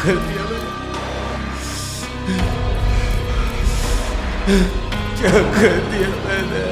कर दिया मैंने? क्या कर दिया मैंने?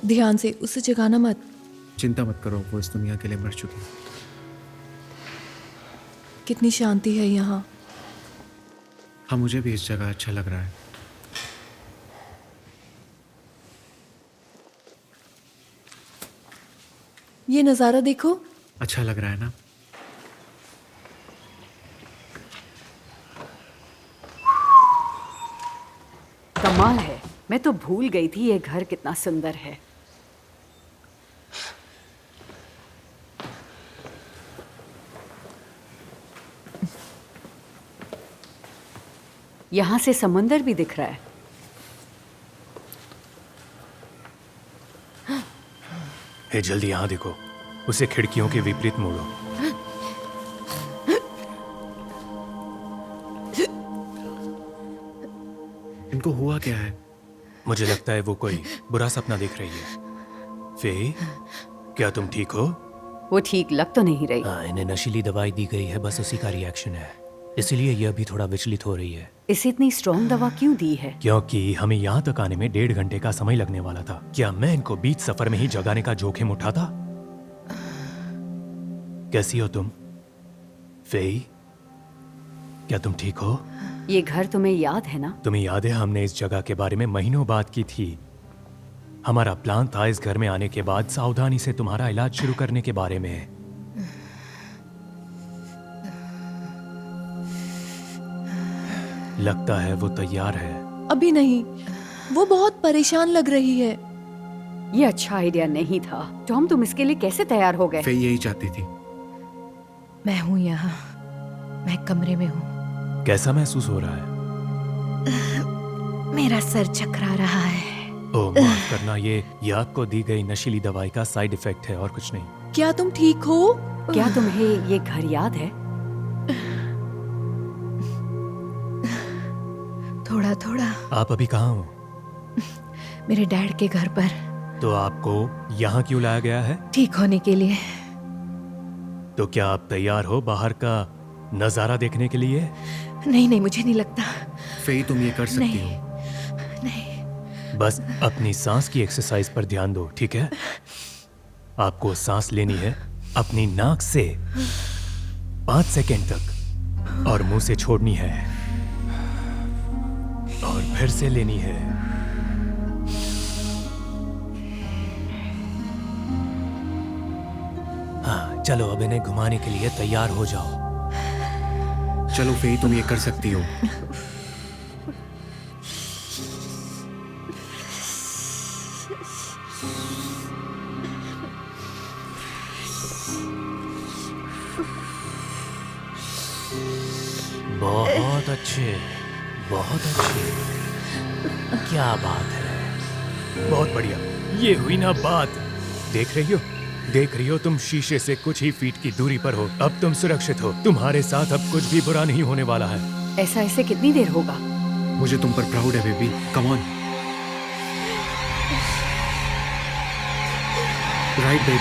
ध्यान से, उसे जगाना मत। चिंता मत करो, वो इस दुनिया के लिए मर चुकी है। कितनी शांति है यहाँ। हाँ, मुझे भी इस जगह अच्छा लग रहा है। ये नज़ारा देखो। अच्छा लग रहा है ना? कमाल है, मैं तो भूल गई थी ये घर कितना सुंदर है। यहाँ से समंदर भी दिख रहा है। हे, जल्दी यहाँ देखो, उसे खिड़कियों के विपरीत मोड़ो। इनको हुआ क्या है? मुझे लगता है वो कोई बुरा सपना देख रही है। फे, क्या तुम ठीक हो? वो ठीक लग तो नहीं रही। हाँ, इन्हें नशीली दवाई दी गई है, बस उसी का रिएक्शन है, इसीलिए यह भी थोड़ा विचलित हो रही है। इसे इतनी स्ट्रॉन्ग दवा क्यों दी है? क्योंकि हमें यहाँ तक आने में 1.5 घंटे का समय लगने वाला था। क्या मैं इनको बीच सफर में ही जगाने का जोखिम उठाता? कैसी हो तुम? फेई, क्या तुम ठीक हो? ये घर तुम्हें याद है ना? तुम्हें याद है हमने इस जगह के बारे में महीनों बात की थी। हमारा प्लान था इस घर में आने के बाद सावधानी से तुम्हारा इलाज शुरू करने के बारे में। लगता है वो तैयार है। अभी नहीं, वो बहुत परेशान लग रही है। ये अच्छा आइडिया नहीं था। टॉम, तुम इसके लिए कैसे तैयार हो गए? फे यही चाहती थी। मैं हूं यहाँ, मैं कमरे में हूँ। कैसा महसूस हो रहा है? मेरा सर चकरा रहा है। ओह, माफ करना, ये आपको दी गई नशीली दवाई का साइड इफेक्ट है और कुछ नहीं। क्या तुम ठीक हो? क्या तुम्हें ये घर याद है? थोड़ा थोड़ा। आप अभी कहाँ हो? मेरे डैड के घर पर। तो आपको यहाँ क्यों लाया गया है? ठीक होने के लिए। तो क्या आप तैयार हो बाहर का नजारा देखने के लिए? नहीं नहीं, मुझे नहीं लगता। फे तुम ये कर सकती नहीं। हो। नहीं। बस अपनी सांस की एक्सरसाइज पर ध्यान दो, ठीक है? आपको सांस लेनी है अपनी नाक से 5 सेकेंड तक और मुंह से छोड़नी है और फिर से लेनी है। हाँ, चलो अब इन्हें घुमाने के लिए तैयार हो जाओ। चलो फे तुम ये कर सकती हो। बहुत अच्छे, बहुत अच्छे। क्या बात है, बहुत बढ़िया। ये हुई ना बात। देख रही हो, देख रही हो, तुम शीशे से कुछ ही फीट की दूरी पर हो। अब तुम सुरक्षित हो। तुम्हारे साथ अब कुछ भी बुरा नहीं होने वाला है। ऐसे कितनी देर होगा? मुझे तुम पर प्राउड है baby. Come on. Right baby.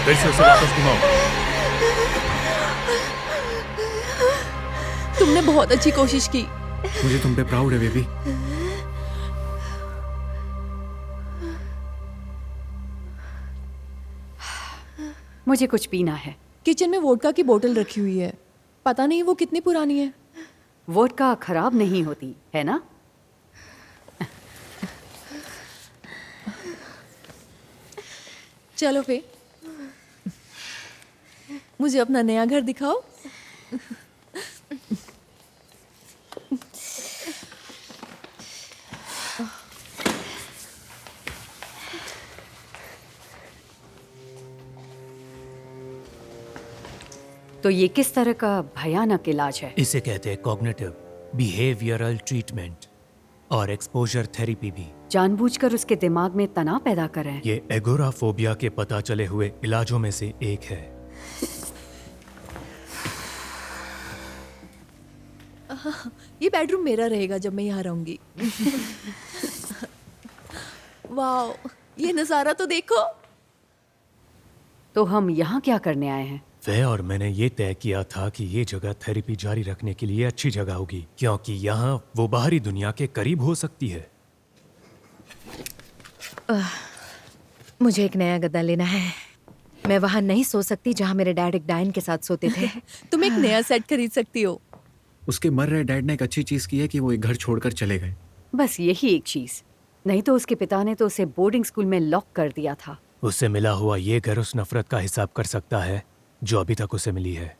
फिर से उसे वापस घुमाओ। तुमने बहुत अच्छी कोशिश की। मुझे तुम पे प्राउड है बेबी। मुझे कुछ पीना है। किचन में वोडका की बोतल रखी हुई है। पता नहीं वो कितनी पुरानी है। वोडका खराब नहीं होती है ना? चलो फे, मुझे अपना नया घर दिखाओ। तो ये किस तरह का भयानक इलाज है? इसे कहते हैं कॉग्निटिव बिहेवियरल ट्रीटमेंट और एक्सपोजर थेरेपी भी। जानबूझकर उसके दिमाग में तनाव पैदा कर रहे हैं। ये एगोराफोबिया के पता चले हुए इलाजों में से एक है। ये बेडरूम मेरा रहेगा जब मैं यहाँ रहूंगी। वाओ, ये नजारा तो देखो। तो हम यहाँ क्या करने आए हैं? वह और मैंने ये तय किया था कि ये जगह थेरेपी जारी रखने के लिए अच्छी जगह होगी, क्योंकि यहाँ वो बाहरी दुनिया के करीब हो सकती है। मुझे एक नया गद्दा लेना है। मैं वहां नहीं सो सकती जहां मेरे डैड एक डायन के साथ सोते थे। तुम एक नया सेट खरीद सकती हो। उसके मर रहे डैड ने एक अच्छी चीज की है कि वो एक घर छोड़कर चले गए। बस यही एक चीज। नहीं तो उसके पिता ने तो उसे बोर्डिंग स्कूल में लॉक कर दिया था। उससे मिला हुआ ये घर उस नफरत का हिसाब कर सकता है जो अभी तक उसे मिली है।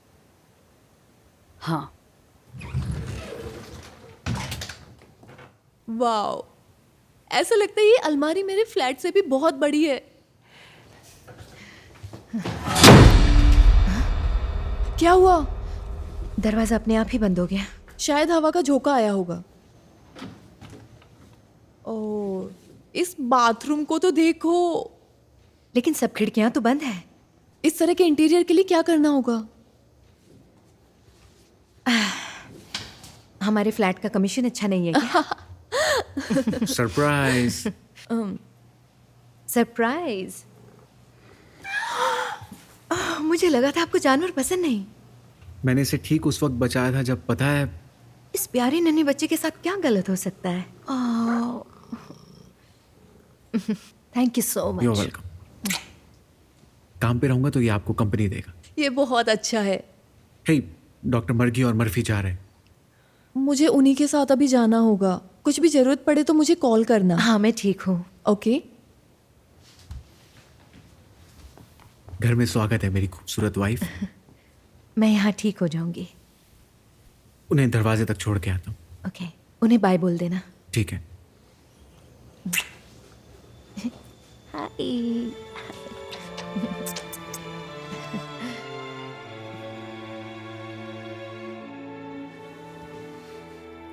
हाँ। वाओ, ऐसा लगता है ये अलमारी मेरे फ्लैट से भी बहुत बड़ी है। क्या हुआ? दरवाजा अपने आप ही बंद हो गया। शायद हवा का झोंका आया होगा। ओह, इस बाथरूम को तो देखो। लेकिन सब खिड़कियां तो बंद है। इस तरह के इंटीरियर के लिए क्या करना होगा? हमारे फ्लैट का कमीशन अच्छा नहीं है क्या? सरप्राइज। सरप्राइज। मुझे लगा था आपको जानवर पसंद नहीं। मैंने इसे ठीक उस वक्त बचाया था जब पता है इस प्यारे नन्हे बच्चे के साथ क्या गलत हो सकता है। Thank you so you much. Welcome. काम पे रहूंगा तो ये आपको कंपनी देगा। ये बहुत अच्छा है। हे, डॉक्टर मर्गी और मर्फी जा रहे हैं। मुझे उन्हीं के साथ अभी जाना होगा। कुछ भी जरूरत पड़े तो मुझे कॉल करना। हाँ, मैं ठीक हूँ। ओके। घर में स्वागत है मेरी खूबसूरत वाइफ। मैं यहाँ ठीक हो जाऊंगी। उन्हें दरवाजे तक छोड़ के आता हूँ। ओके, उन्हें बाय बोल देना। ठीक है। हाय।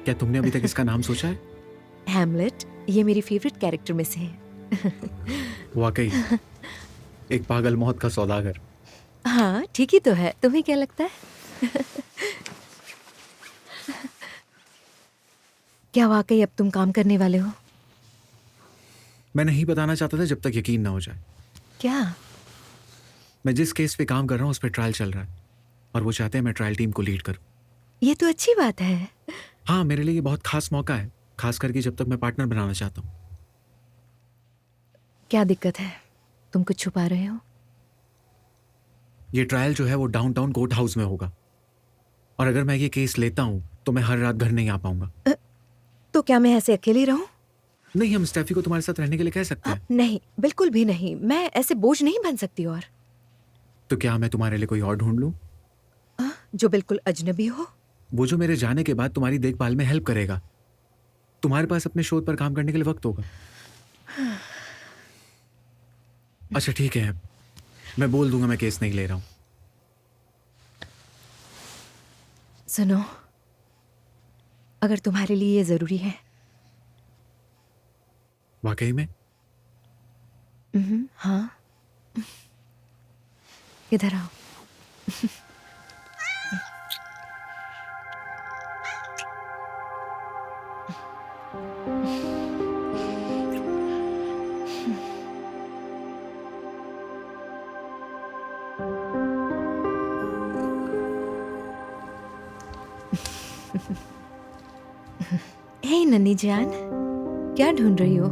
क्या तुमने अभी तक इसका नाम सोचा है? हैमलेट, ये मेरी फेवरेट कैरेक्टर में से है। वाकई एक पागल मौत का सौदागर। हाँ, ठीक ही तो है। तुम्हें क्या लगता है? क्या वाकई अब तुम काम करने वाले हो? मैं नहीं बताना चाहता था जब तक यकीन ना हो जाए। क्या? मैं जिस केस पे काम कर रहा हूँ उस पर ट्रायल चल रहा है और वो चाहते हैं मैं ट्रायल टीम को लीड करूँ। ये तो अच्छी बात है। हाँ, मेरे लिए ये बहुत खास मौका है, खास करके जब तक मैं पार्टनर बनाना चाहता हूँ। क्या दिक्कत है? तुम कुछ छुपा रहे हो? ये ट्रायल जो है वो डाउनटाउन कोर्ट हाउस में होगा और अगर मैं ये केस लेता हूँ तो मैं हर रात घर नहीं आ पाऊंगा। तो क्या मैं ऐसे अकेली रहूं? नहीं, हम स्टेफी को तुम्हारे साथ रहने के लिए कह सकते हैं। नहीं, बिल्कुल भी नहीं। मैं ऐसे बोझ नहीं बन सकती। और तो क्या मैं तुम्हारे लिए कोई और ढूंढ लूं? जो बिल्कुल अजनबी हो? वो जो मेरे जाने के बाद तुम्हारी देखभाल में हेल्प करेगा। तुम्हारे पास अपने शोध पर काम करने के लिए वक्त होगा। अच्छा ठीक है, मैं बोल दूंगा मैं केस नहीं ले रहा हूं। सुनो, अगर तुम्हारे लिए ये जरूरी है। वाकई में? हाँ, इधर आओ। हे नन्ही जान, क्या ढूंढ रही हो?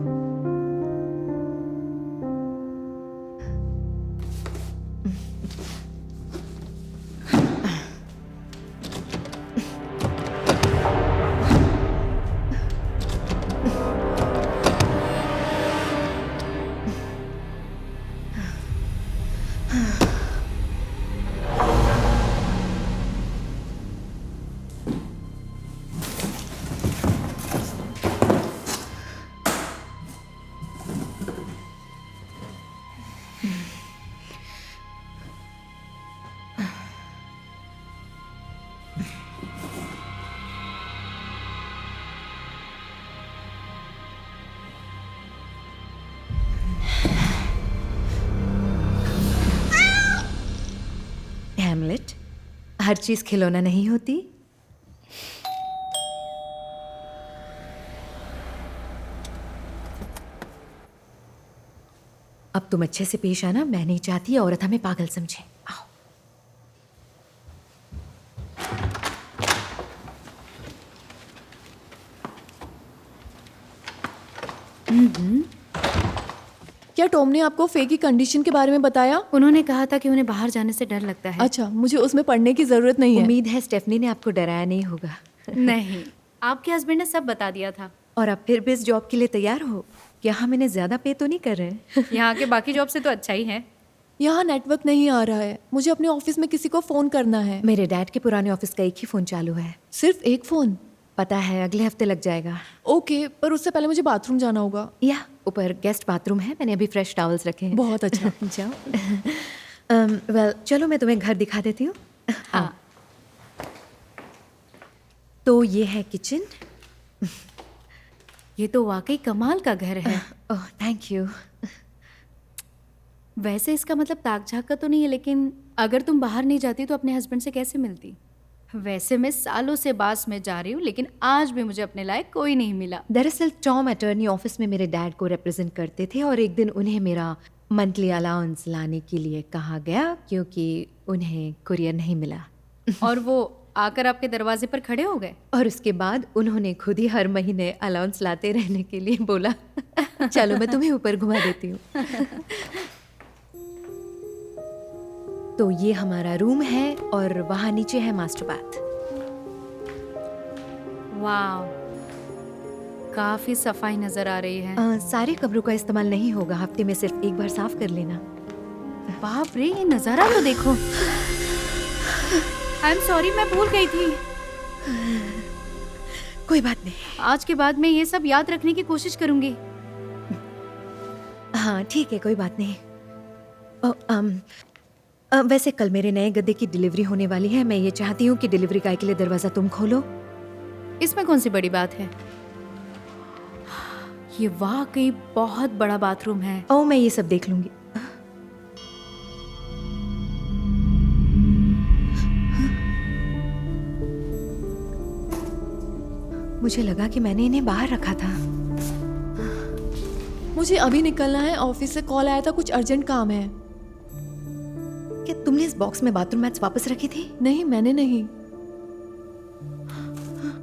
हैमलेट, हर चीज खिलौना नहीं होती। अब तुम अच्छे से पेश आना। मैं नहीं चाहती औरत हमें पागल समझे। आओ। क्या टॉम ने आपको फे की कंडीशन के बारे में बताया? उन्होंने कहा था कि उन्हें बाहर जाने से डर लगता है। अच्छा, मुझे उसमें पढ़ने की जरूरत नहीं है। उम्मीद है स्टेफनी ने आपको डराया नहीं होगा। नहीं, आपके हस्बैंड ने सब बता दिया था। और अब फिर भी इस जॉब के लिए तैयार हो? क्या हम इन्हें ज्यादा पे तो नहीं कर रहे? यहाँ के बाकी जॉब से तो अच्छा ही है। यहाँ नेटवर्क नहीं आ रहा है। मुझे अपने ऑफिस में किसी को फोन करना है। मेरे डैड के पुराने ऑफिस का एक ही फोन चालू है। सिर्फ एक फोन? पता है, अगले हफ्ते लग जाएगा। ओके, पर उससे पहले मुझे बाथरूम जाना होगा। या ऊपर गेस्ट बाथरूम है, मैंने अभी फ्रेश टॉवल्स रखे हैं। बहुत अच्छा। जाओ। वेल, चलो मैं तुम्हें घर दिखा देती हूँ। हाँ। तो ये है किचन। ये तो वाकई कमाल का घर है। ओह, थैंक यू। वैसे इसका मतलब ताक झाक का तो नहीं है, लेकिन अगर तुम बाहर नहीं जाती तो अपने हस्बैंड से कैसे मिलती? वैसे मैं सालों से बास में जा रही हूँ, लेकिन आज भी मुझे अपने लायक कोई नहीं मिला। दरअसल टॉम अटर्नी ऑफिस में मेरे डैड को रिप्रेजेंट करते थे और एक दिन उन्हें मेरा मंथली अलाउंस लाने के लिए कहा गया क्योंकि उन्हें कुरियर नहीं मिला। और वो आकर आपके दरवाजे पर खड़े हो गए? और उसके बाद उन्होंने खुद ही हर महीने अलाउंस लाते रहने के लिए बोला। चलो मैं तुम्हें ऊपर घुमा देती हूँ। तो ये हमारा रूम है और वहाँ नीचे है मास्टर बाथ। वाह, काफी सफाई नजर आ रही है। सारे कमरों का इस्तेमाल नहीं होगा, हफ्ते में सिर्फ एक बार साफ कर लेना। बाप रे, ये नजारा तो देखो। आई एम सॉरी, मैं भूल गई थी। कोई बात नहीं। आज के बाद मैं ये सब याद रखने की कोशिश करूंगी। हाँ ठीक है, कोई बात नहीं। वैसे कल मेरे नए गद्दे की डिलीवरी होने वाली है। मैं ये चाहती हूँ कि डिलीवरी गाय के लिए दरवाजा तुम खोलो। इसमें कौन सी बड़ी बात है? ये वाकई बहुत बड़ा बाथरूम है। ओ, मैं ये सब देख लूंगी। मुझे लगा कि मैंने इन्हें बाहर रखा था। मुझे अभी निकलना है, ऑफिस से कॉल आया था, कुछ अर्जेंट काम है। क्या तुमने इस बॉक्स में बाथरूम मैट्स वापस रखी थी? नहीं, मैंने नहीं।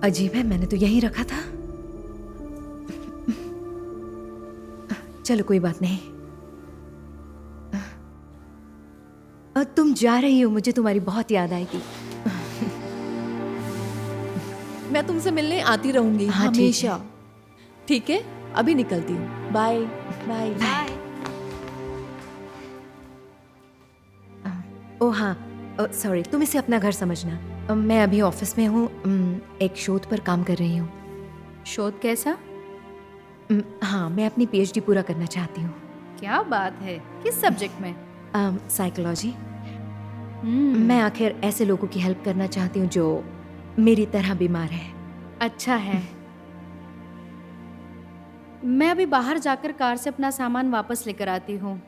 अजीब है, मैंने तो यहीं रखा था। चलो कोई बात नहीं। तुम जा रही हो, मुझे तुम्हारी बहुत याद आएगी। मैं तुमसे मिलने आती रहूंगी। हाँ, ठीक है। हमेशा। ठीक है, अभी निकलती हूँ। Bye bye. ओ हाँ, सॉरी, तुम इसे अपना घर समझना। मैं अभी ऑफिस में हूँ, एक शोध पर काम कर रही हूँ। शोध कैसा? हाँ, मैं अपनी पीएचडी पूरा करना चाहती हूँ। क्या बात है, किस सब्जेक्ट में? साइकोलॉजी। मैं आखिर ऐसे लोगों की हेल्प करना चाहती हूँ जो मेरी तरह बीमार है। अच्छा है। मैं अभी बाहर जाकर कार से अपना सामान वापस लेकर आती हूँ।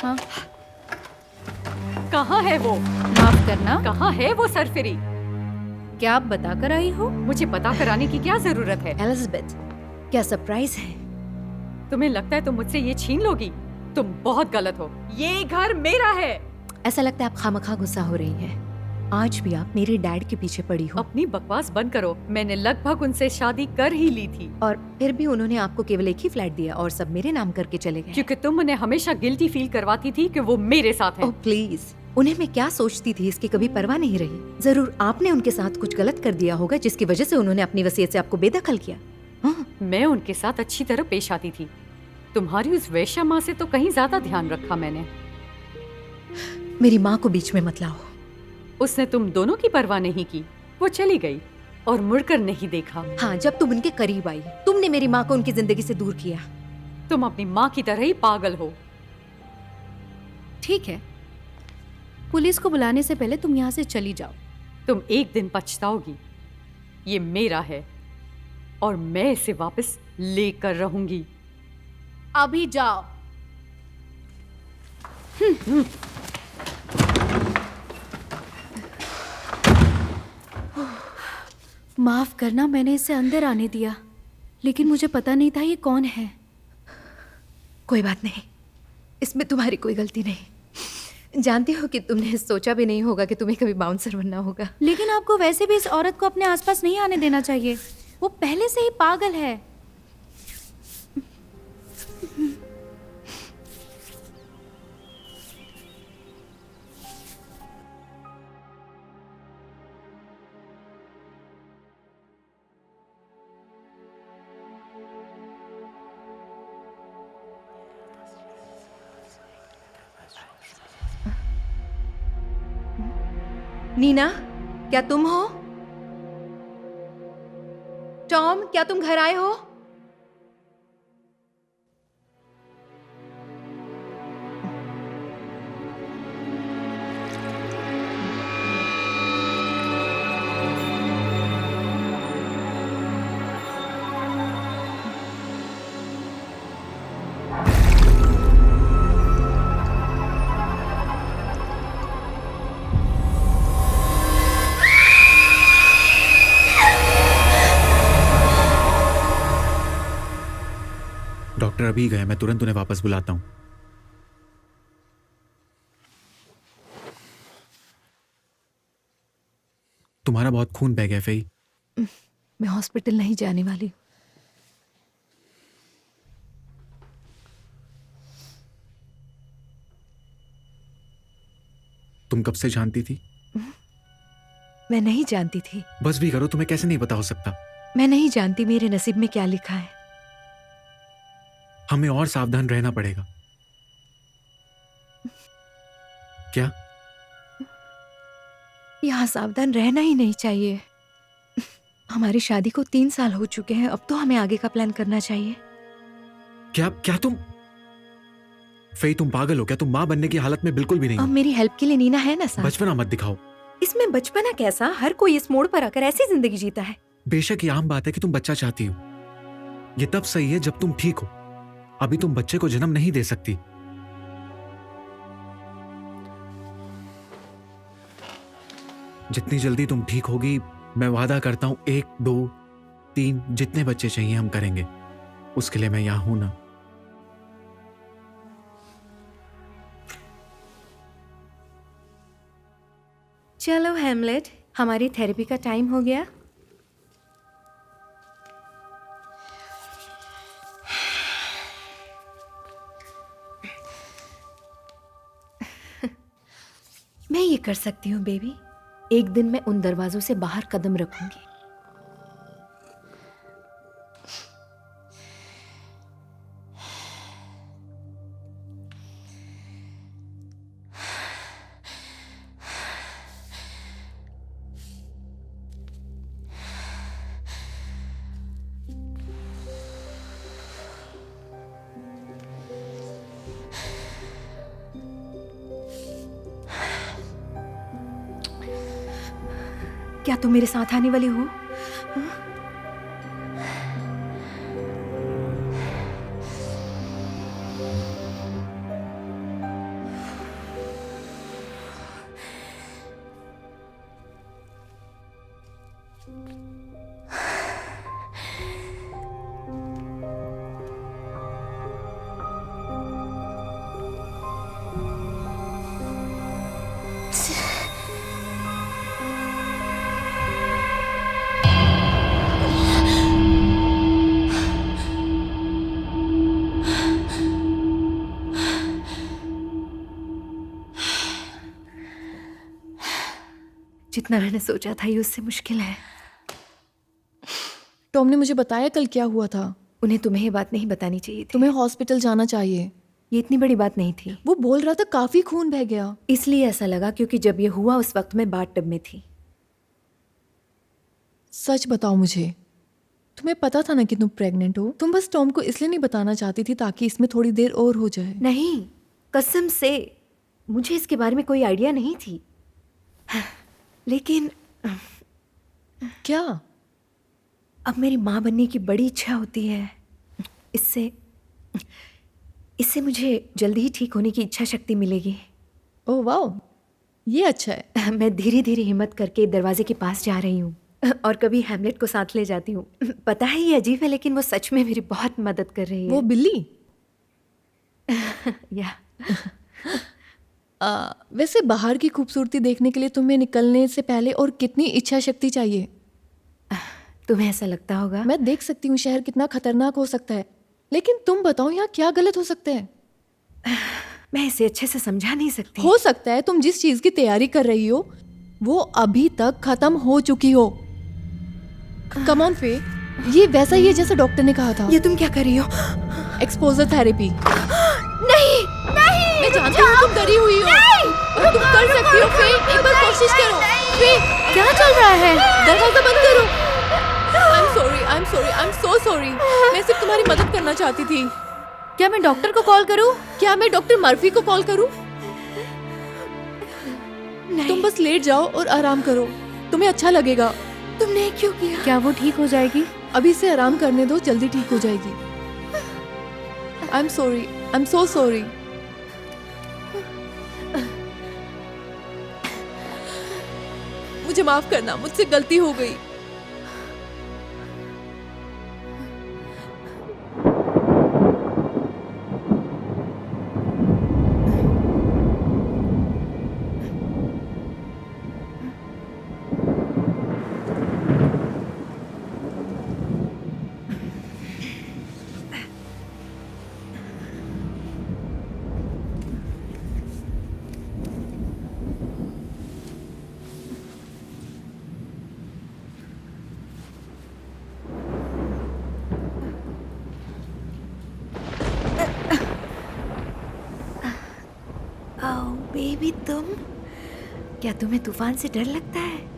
हाँ, कहाँ है वो? माफ करना। कहाँ है वो सरफिरी? क्या आप बता कर आई हो? मुझे पता कराने की क्या जरूरत है? एलिजाबेथ, क्या सरप्राइज है? तुम्हें लगता है तुम मुझसे ये छीन लोगी? तुम बहुत गलत हो। ये घर मेरा है। ऐसा लगता है आप खामखा गुस्सा हो रही हैं। आज भी आप मेरे डैड के पीछे पड़ी हो। अपनी बकवास बंद करो। मैंने लगभग उनसे शादी कर ही ली थी। और फिर भी उन्होंने आपको केवल एक ही फ्लैट दिया और सब मेरे नाम करके चले गए। क्योंकि तुम उन्हें हमेशा गिल्टी फील करवाती थी कि वो मेरे साथ है। ओह प्लीज, उन्हें मैं क्या सोचती थी इसकी कभी परवाह नहीं रही। जरूर आपने उनके साथ कुछ गलत कर दिया होगा जिसकी वजह से उन्होंने अपनी वसीयत से आपको बेदखल किया। हाँ। मैं उनके साथ अच्छी तरह पेश आती थी। तुम्हारी उस वैश्या माँ से तो कहीं ज्यादा ध्यान रखा मैंने। मेरी माँ को बीच में मत लाओ। उसने तुम दोनों की परवाह नहीं की। वो चली गई और मुड़कर नहीं देखा। हाँ, जब तुम उनके करीब आई तुमने मेरी माँ को उनकी जिंदगी से दूर किया। तुम अपनी माँ की तरह ही पागल हो। ठीक है, पुलिस को बुलाने से पहले तुम यहाँ से चली जाओ। तुम एक दिन पछताओगी। ये मेरा है और मैं इसे वापस लेकर रहूंगी। अभी जाओ। माफ करना, मैंने इसे अंदर आने दिया, लेकिन मुझे पता नहीं था ये कौन है। कोई बात नहीं, इसमें तुम्हारी कोई गलती नहीं। जानती हो कि तुमने सोचा भी नहीं होगा कि तुम्हें कभी बाउंसर बनना होगा। लेकिन आपको वैसे भी इस औरत को अपने आसपास नहीं आने देना चाहिए। वो पहले से ही पागल है। नीना, क्या तुम हो? टॉम, क्या तुम घर आए हो? डॉक्टर अभी गए, मैं तुरंत उन्हें वापस बुलाता हूँ। बहुत खून बह गया फेई। मैं हॉस्पिटल नहीं जाने वाली हूँ। तुम कब से जानती थी? मैं नहीं जानती थी। बस भी करो, तुम्हें कैसे नहीं पता हो सकता? मैं नहीं जानती मेरे नसीब में क्या लिखा है। हमें और सावधान रहना पड़ेगा। क्या? यहाँ सावधान रहना ही नहीं चाहिए। हमारी शादी को 3 साल हो चुके हैं, अब तो हमें आगे का प्लान करना चाहिए। क्या क्या तुम फेई, तुम पागल हो क्या? तुम माँ बनने की हालत में बिल्कुल भी नहीं अब हो। मेरी हेल्प के लिए नीना है ना साथ। बचपना मत दिखाओ। इसमें बचपना कैसा? हर कोई इस मोड़ पर आकर ऐसी जिंदगी जीता है। बेशक ये आम बात है कि तुम बच्चा चाहती हो। ये तब सही है जब तुम ठीक हो। अभी तुम बच्चे को जन्म नहीं दे सकती। जितनी जल्दी तुम ठीक होगी, मैं वादा करता हूं 1, 2, 3 जितने बच्चे चाहिए हम करेंगे। उसके लिए मैं यहां हूं ना। चलो हैमलेट, हमारी थेरेपी का टाइम हो गया। मैं ये कर सकती हूँ बेबी। एक दिन मैं उन दरवाजों से बाहर कदम रखूंगी। क्या तुम मेरे साथ आने वाली हो? जितना मैंने सोचा था ये उससे मुश्किल है। टॉम ने मुझे बताया कल क्या हुआ था। उन्हें तुम्हें ये बात नहीं बतानी चाहिए थी। तुम्हें हॉस्पिटल जाना चाहिए। ये इतनी बड़ी बात नहीं थी। वो बोल रहा था काफी खून बह गया। इसलिए ऐसा लगा क्योंकि जब ये हुआ उस वक्त मैं बाथ टब में थी। सच बताओ मुझे, तुम्हें पता था ना कि तुम प्रेग्नेंट हो? तुम बस टॉम को इसलिए नहीं बताना चाहती थी ताकि इसमें थोड़ी देर और हो जाए। नहीं, कसम से मुझे इसके बारे में कोई आइडिया नहीं थी। लेकिन क्या? अब मेरी माँ बनने की बड़ी इच्छा होती है। इससे मुझे जल्दी ही ठीक होने की इच्छा शक्ति मिलेगी। ओह वाह, ये अच्छा है। मैं धीरे धीरे हिम्मत करके दरवाजे के पास जा रही हूँ और कभी हैमलेट को साथ ले जाती हूँ। पता है ये अजीब है लेकिन वो सच में मेरी बहुत मदद कर रही है। वो बिल्ली? या वैसे बाहर की खूबसूरती देखने के लिए तुम्हें निकलने से पहले और कितनी इच्छा शक्ति चाहिए? तुम्हें ऐसा लगता होगा? मैं देख सकती हूँ शहर कितना खतरनाक हो सकता है, लेकिन तुम बताओ यहाँ क्या गलत हो सकता है? मैं इसे अच्छे से समझा नहीं सकती। हो सकता है तुम जिस चीज की तैयारी कर रही हो वो अभी तक खत्म हो चुकी हो। कम ऑन फे, ये वैसा ही है जैसा डॉक्टर ने कहा था। ये तुम क्या कर रही हो? Exposure therapy. नहीं नहीं, मैं जानती हूँ तुम डरी हुई हो, और तुम कर सकती हो। फे, एक बार कोशिश करो। फे, क्या चल रहा है? दरवाजा बंद करो। I am so sorry. मैं सिर्फ तुम्हारी मदद करना चाहती थी। क्या मैं डॉक्टर को कॉल करूं? क्या मैं डॉक्टर मर्फी को कॉल करूं? तुम बस लेट जाओ और आराम करो, तुम्हें अच्छा लगेगा। तुमने क्यों किया? क्या वो ठीक हो जाएगी? अभी से आराम करने दो, जल्दी ठीक हो जाएगी। I am so sorry. मुझे माफ करना, मुझसे गलती हो गई। भी तुम? क्या तुम्हें तूफान से डर लगता है?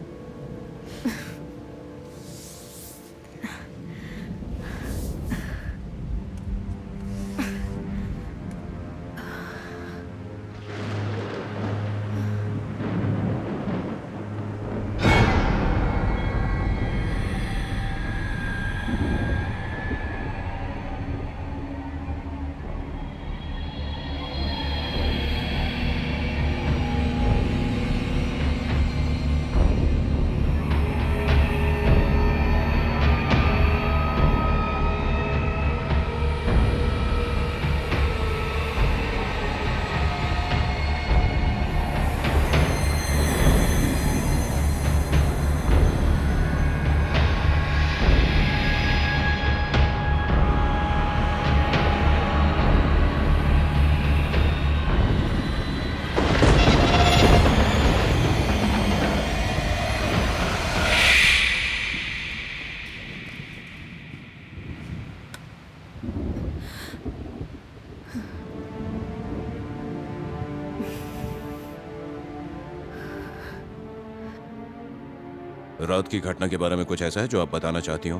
रात की घटना के बारे में कुछ ऐसा है जो आप बताना चाहती हो?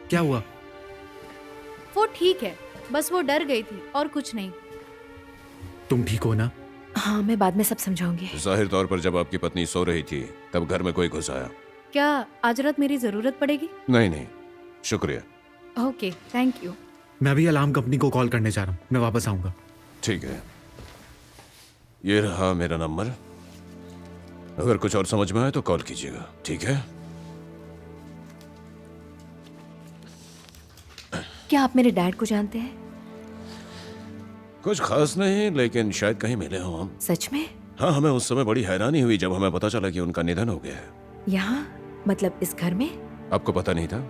क्या हुआ? वो ठीक है, बस वो डर गई थी और कुछ नहीं। तुम ठीक हो ना? हाँ, मैं बाद में सब समझाऊंगी। जाहिर तौर पर जब आपकी पत्नी सो रही थी तब घर में कोई घुस आया? क्या आज रात मेरी जरूरत पड़ेगी? नहीं नहीं, शुक्रिया। Okay, thank you. मैं अभी अलार्म कंपनी को कॉल करने जा रहा हूँ, मैं वापस आऊंगा। ठीक है, ये रहा मेरा नंबर। अगर कुछ और समझ में आए तो कॉल कीजिएगा, ठीक है? क्या आप मेरे डैड को जानते हैं? कुछ खास नहीं, लेकिन शायद कहीं मिले हो हम। सच में? हाँ, हमें उस समय बड़ी हैरानी हुई जब हमें पता चला कि उनका निधन हो गया है। यहाँ? मतलब इस घर में? आपको पता नहीं था?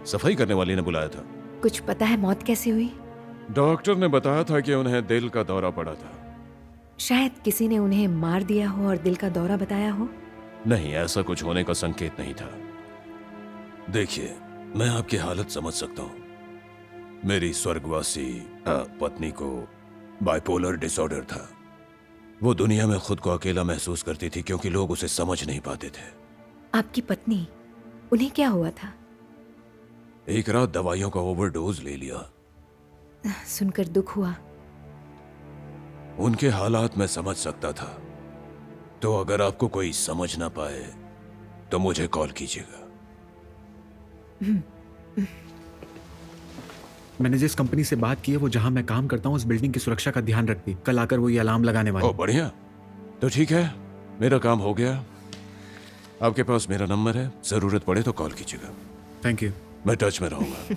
सफाई करने वाली ने बुलाया था। कुछ पता है मौत कैसे हुई? डॉक्टर ने बताया था कि उन्हें दिल का दौरा पड़ा था। शायद किसी ने उन्हें मार दिया हो और दिल का दौरा बताया हो। नहीं, ऐसा कुछ होने का संकेत नहीं था। देखिए, मैं आपकी हालत समझ सकता हूँ। मेरी स्वर्गवासी पत्नी को बाइपोलर डिसऑर्डर था। वो दुनिया में खुद को अकेला महसूस करती थी क्योंकि लोग उसे समझ नहीं पाते थे। आपकी पत्नी, उन्हें क्या हुआ था? एक रात दवाइयों का ओवरडोज ले लिया। सुनकर दुख हुआ। उनके हालात मैं समझ सकता था। तो अगर आपको कोई समझ ना पाए तो मुझे कॉल कीजिएगा। मैंने जिस कंपनी से बात की है वो जहां मैं काम करता हूँ उस बिल्डिंग की सुरक्षा का ध्यान रखती। कल आकर वो ये अलार्म लगाने वाली। ओह बढ़िया, तो ठीक है, मेरा काम हो गया। आपके पास मेरा नंबर है, जरूरत पड़े तो कॉल कीजिएगा। Thank you. मैं टच में रहूंगा।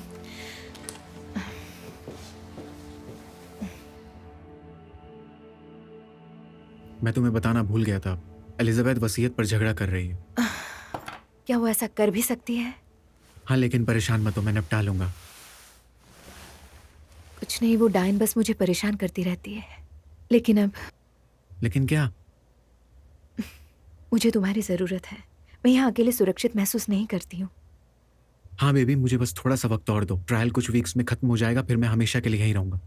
मैं तुम्हें बताना भूल गया था, एलिजाबेथ वसीयत पर झगड़ा कर रही है। क्या वो ऐसा कर भी सकती है? हाँ, लेकिन परेशान मत हो, मैं निपटा लूंगा। कुछ नहीं, वो डायन बस मुझे परेशान करती रहती है। लेकिन क्या? मुझे तुम्हारी जरूरत है। मैं यहाँ अकेले सुरक्षित महसूस नहीं करती हूँ। हाँ बेबी, मुझे बस थोड़ा सा वक्त और दो। ट्रायल कुछ वीक्स में खत्म हो जाएगा, फिर मैं हमेशा के लिए यहीं रहूंगा।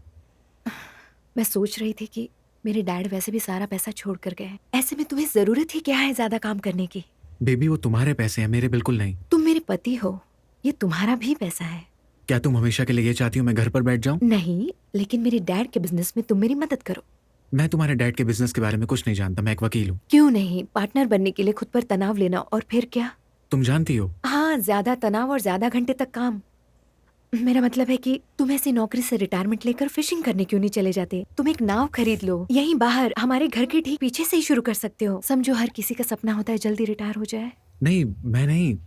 मैं सोच रही थी कि मेरे डैड वैसे भी सारा पैसा छोड़ कर गए, ऐसे में तुम्हें जरूरत ही क्या है ज्यादा काम करने की? बेबी, वो तुम्हारे पैसे हैं, मेरे बिल्कुल नहीं। तुम मेरे पति हो, ये तुम्हारा भी पैसा है। क्या तुम हमेशा के लिए ये चाहती हो मैं घर पर बैठ जाऊं? नहीं, लेकिन मेरे डैड के बिजनेस में तुम मेरी मदद करो। मैं तुम्हारे डैड के बिजनेस के बारे में कुछ नहीं जानता, मैं एक वकील हूँ। क्यों नहीं? पार्टनर बनने के लिए खुद पर तनाव लेना और फिर क्या? तुम जानती हो। हाँ, ज्यादा तनाव और ज्यादा घंटे तक काम। मेरा मतलब है कि तुम ऐसी नौकरी से रिटायरमेंट लेकर फिशिंग करने क्यों नहीं चले जाते? तुम एक नाव खरीद लो, यहीं बाहर हमारे घर के ठीक पीछे से ही शुरू कर सकते हो। समझो, हर किसी का सपना होता है जल्दी रिटायर हो जाए। नहीं, मैं नहीं।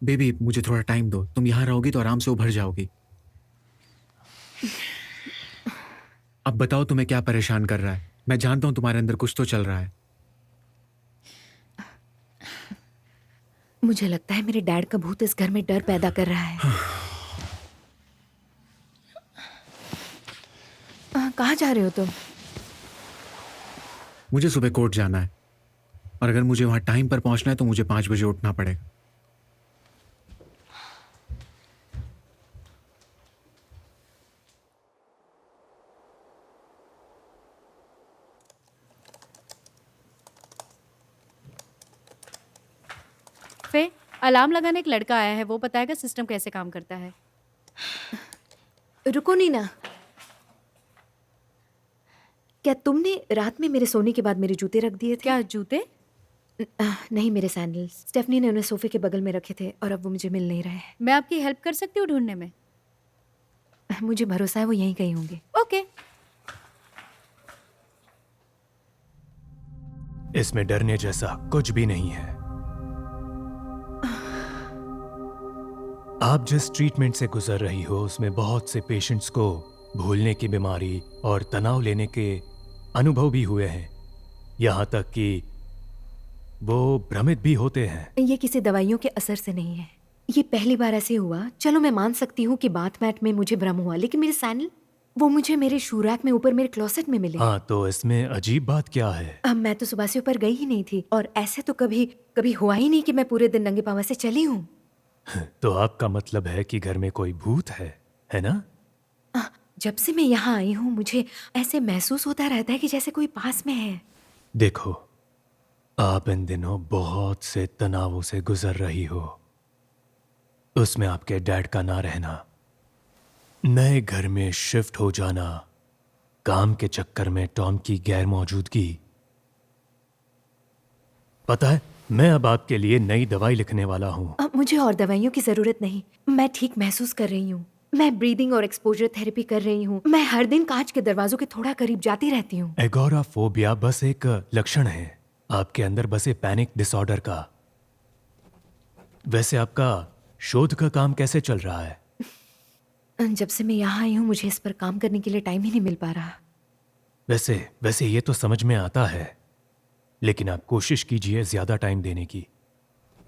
बेबी, मुझे थोड़ा टाइम दो। तुम यहाँ रहोगी तो आराम से उभर जाओगी। अब बताओ तुम्हें क्या परेशान कर रहा है? मैं जानता हूँ तुम्हारे अंदर कुछ तो चल रहा है। मुझे लगता है मेरे डैड का भूत इस घर में डर पैदा कर रहा है। कहाँ जा रहे हो तुम? मुझे सुबह कोर्ट जाना है और अगर मुझे वहां टाइम पर पहुंचना है तो मुझे 5 बजे उठना पड़ेगा। अलार्म लगाने एक लड़का आया है, वो बताएगा सिस्टम कैसे काम करता है। रुको नीना, क्या तुमने रात में मेरे सोने के बाद मेरे जूते रख दिए थे? क्या जूते? नहीं, मेरे सैंडल्स। स्टेफनी ने उन्हें सोफे के बगल में रखे थे और अब वो मुझे मिल नहीं रहे। मैं आपकी हेल्प कर सकती हूँ ढूंढने में। मुझे भरोसा है वो यहीं कहीं होंगे। ओके। इसमें डरने जैसा कुछ भी नहीं है। आप जिस ट्रीटमेंट से गुजर रही हो उसमें बहुत से पेशेंट्स को भूलने की बीमारी और तनाव लेने के अनुभव भी हुए हैं, यहाँ तक कि वो भ्रमित भी होते हैं। ये किसी दवाइयों के असर से नहीं है। ये पहली बार ऐसे हुआ। चलो मैं मान सकती हूँ कि बाथ मैट में मुझे भ्रम हुआ, लेकिन मेरे सैंडल वो मुझे मेरे शू रैक में ऊपर मेरे क्लोसेट में मिले। हाँ, तो इसमें अजीब बात क्या है? अब मैं तो सुबह से ऊपर गई ही नहीं थी और ऐसे तो कभी कभी हुआ ही नहीं कि मैं पूरे दिन नंगे पाँव से चली हूँ। तो आपका मतलब है कि घर में कोई भूत है ना? जब से मैं यहाँ आई हूँ मुझे ऐसे महसूस होता रहता है कि जैसे कोई पास में है। देखो, आप इन दिनों बहुत से तनावों से गुजर रही हो। उसमें आपके डैड का ना रहना, नए घर में शिफ्ट हो जाना, काम के चक्कर में टॉम की गैर मौजूदगी। पता है, मैं अब आपके लिए नई दवाई लिखने वाला हूँ। अब मुझे और दवाइयों की जरूरत नहीं। मैं ठीक महसूस कर रही हूँ। मैं ब्रीदिंग और एक्सपोजर थेरेपी कर रही हूँ। मैं हर दिन कांच के दरवाजों के थोड़ा करीब जाती रहती हूँ। एगोराफोबिया बस एक लक्षण है आपके अंदर बसे पैनिक डिसऑर्डर का। वैसे आपका शोध का काम कैसे चल रहा है? जब से मैं यहाँ आई हूँ मुझे इस पर काम करने के लिए टाइम ही नहीं मिल पा रहा। वैसे ये तो समझ में आता है, लेकिन आप कोशिश कीजिए ज्यादा टाइम देने की।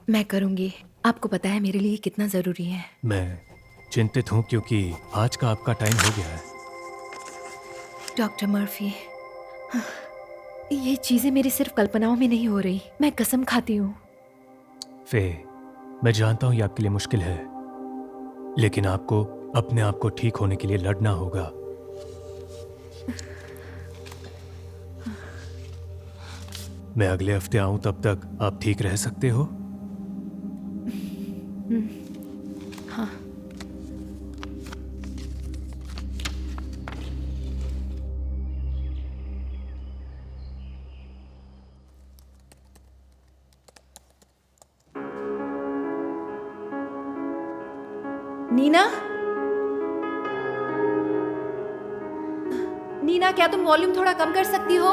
मैं करूँगी। आपको पता है मेरे लिए कितना जरूरी है। मैं चिंतित हूँ क्योंकि आज का आपका टाइम हो गया है। डॉक्टर मर्फी, ये चीजें मेरी सिर्फ कल्पनाओं में नहीं हो रही। मैं कसम खाती हूँ। फे, मैं जानता हूँ ये आपके लिए मुश्किल है, लेकिन आपको अपने आप को ठीक होने के लिए लड़ना होगा। मैं अगले हफ्ते आऊं तब तक आप ठीक रह सकते हो? हाँ। नीना, नीना, क्या तुम वॉल्यूम थोड़ा कम कर सकती हो?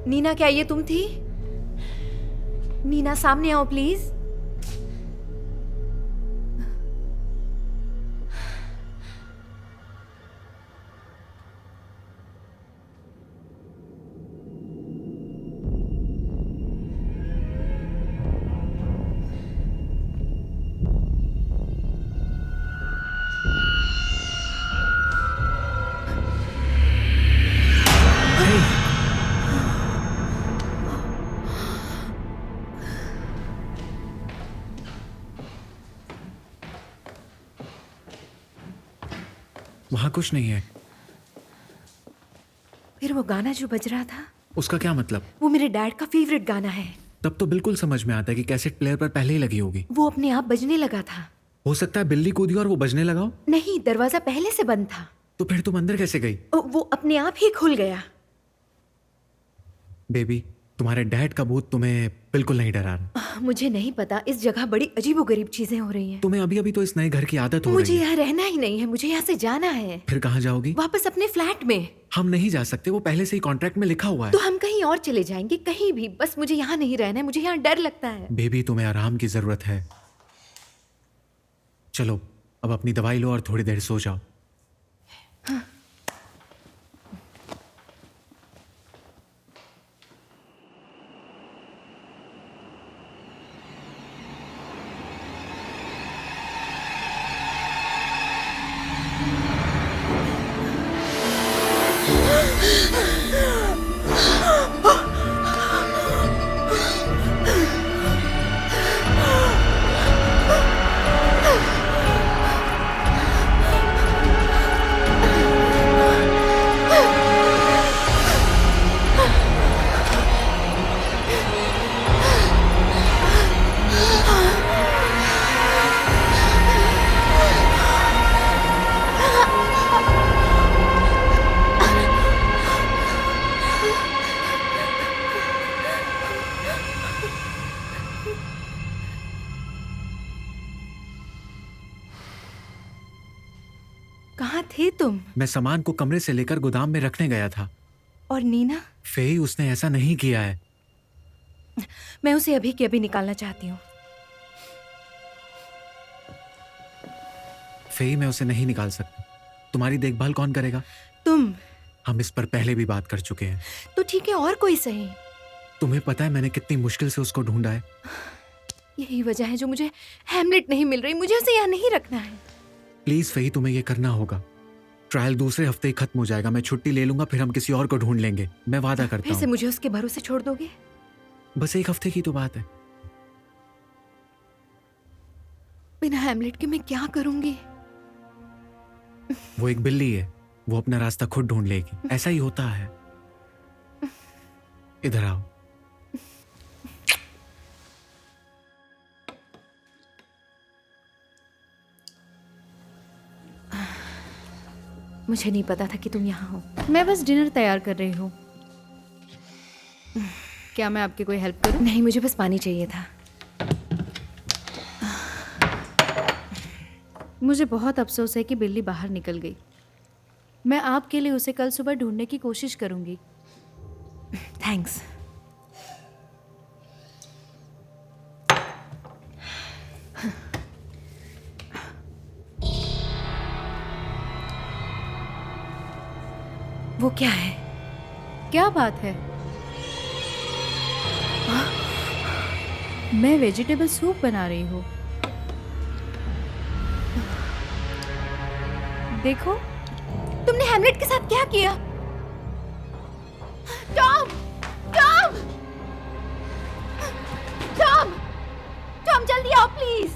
नीना, क्या ये तुम थी? नीना, सामने आओ प्लीज। वहां कुछ नहीं है। फिर वो गाना जो बज रहा था, उसका क्या मतलब? वो मेरे डैड का फेवरेट गाना है। तब तो बिल्कुल समझ में आता है कि कैसेट प्लेयर पर पहले ही लगी होगी। वो अपने आप बजने लगा था। हो सकता है बिल्ली कूदी और वो बजने लगा हो। नहीं, दरवाजा पहले से बंद था। तो फिर तुम अंदर कैसे गई? वो अपने आप ही खुल गया। बेबी, तुम्हारे डैड का भूत तुम्हें बिल्कुल नहीं डरा रहा। मुझे नहीं पता, इस जगह बड़ी अजीबोगरीब चीजें हो रही हैं। तुम्हें अभी अभी तो इस नए घर की आदत हो मुझे रही है। यहाँ रहना ही नहीं है, मुझे यहाँ से जाना है। फिर कहाँ जाओगी? वापस अपने फ्लैट में। हम नहीं जा सकते, वो पहले से ही कॉन्ट्रैक्ट में लिखा हुआ है। तो हम कहीं और चले जाएंगे, कहीं भी, बस मुझे यहाँ नहीं रहना है, मुझे यहाँ डर लगता है। बेबी, तुम्हें आराम की जरूरत है। चलो अब अपनी दवाई लो और थोड़ी देर सो जाओ। कहाँ थे तुम? मैं सामान को कमरे से लेकर गोदाम में रखने गया था। और नीना? फेई, उसने ऐसा नहीं किया है। मैं उसे अभी के अभी निकालना चाहती हूँ। फेई, मैं उसे नहीं निकाल सकता। तुम्हारी देखभाल कौन करेगा? तुम। हम इस पर पहले भी बात कर चुके हैं। तो ठीक है, और कोई सही। तुम्हें पता है मैंने कितनी मुश्किल से उसको ढूंढा है। यही वजह है जो मुझे हैमलेट नहीं मिल रही, मुझे उसे यहाँ नहीं रखना है। प्लीज फेई, तुम्हें ये करना होगा। ट्रायल दूसरे हफ्ते ही खत्म हो जाएगा। मैं छुट्टी ले लूंगा, फिर हम किसी और को ढूंढ लेंगे। मैं वादा करता फिर से हूँ। मुझे उसके भरोसे छोड़ दोगे? बस एक हफ्ते की तो बात है। बिना हैमलेट के मैं क्या करूंगी? वो एक बिल्ली है, वो अपना रास्ता खुद ढूंढ लेगी। ऐसा ही होता है। इधर आओ। मुझे नहीं पता था कि तुम यहाँ हो। मैं बस डिनर तैयार कर रही हूँ। क्या मैं आपकी कोई हेल्प करूँ? नहीं, मुझे बस पानी चाहिए था। मुझे बहुत अफसोस है कि बिल्ली बाहर निकल गई। मैं आपके लिए उसे कल सुबह ढूंढने की कोशिश करूंगी। थैंक्स। वो क्या है? क्या बात है? मैं वेजिटेबल सूप बना रही हूँ। देखो, तुमने हैमलेट के साथ क्या किया? टॉम! टॉम! टॉम! टॉम, जल्दी आओ प्लीज।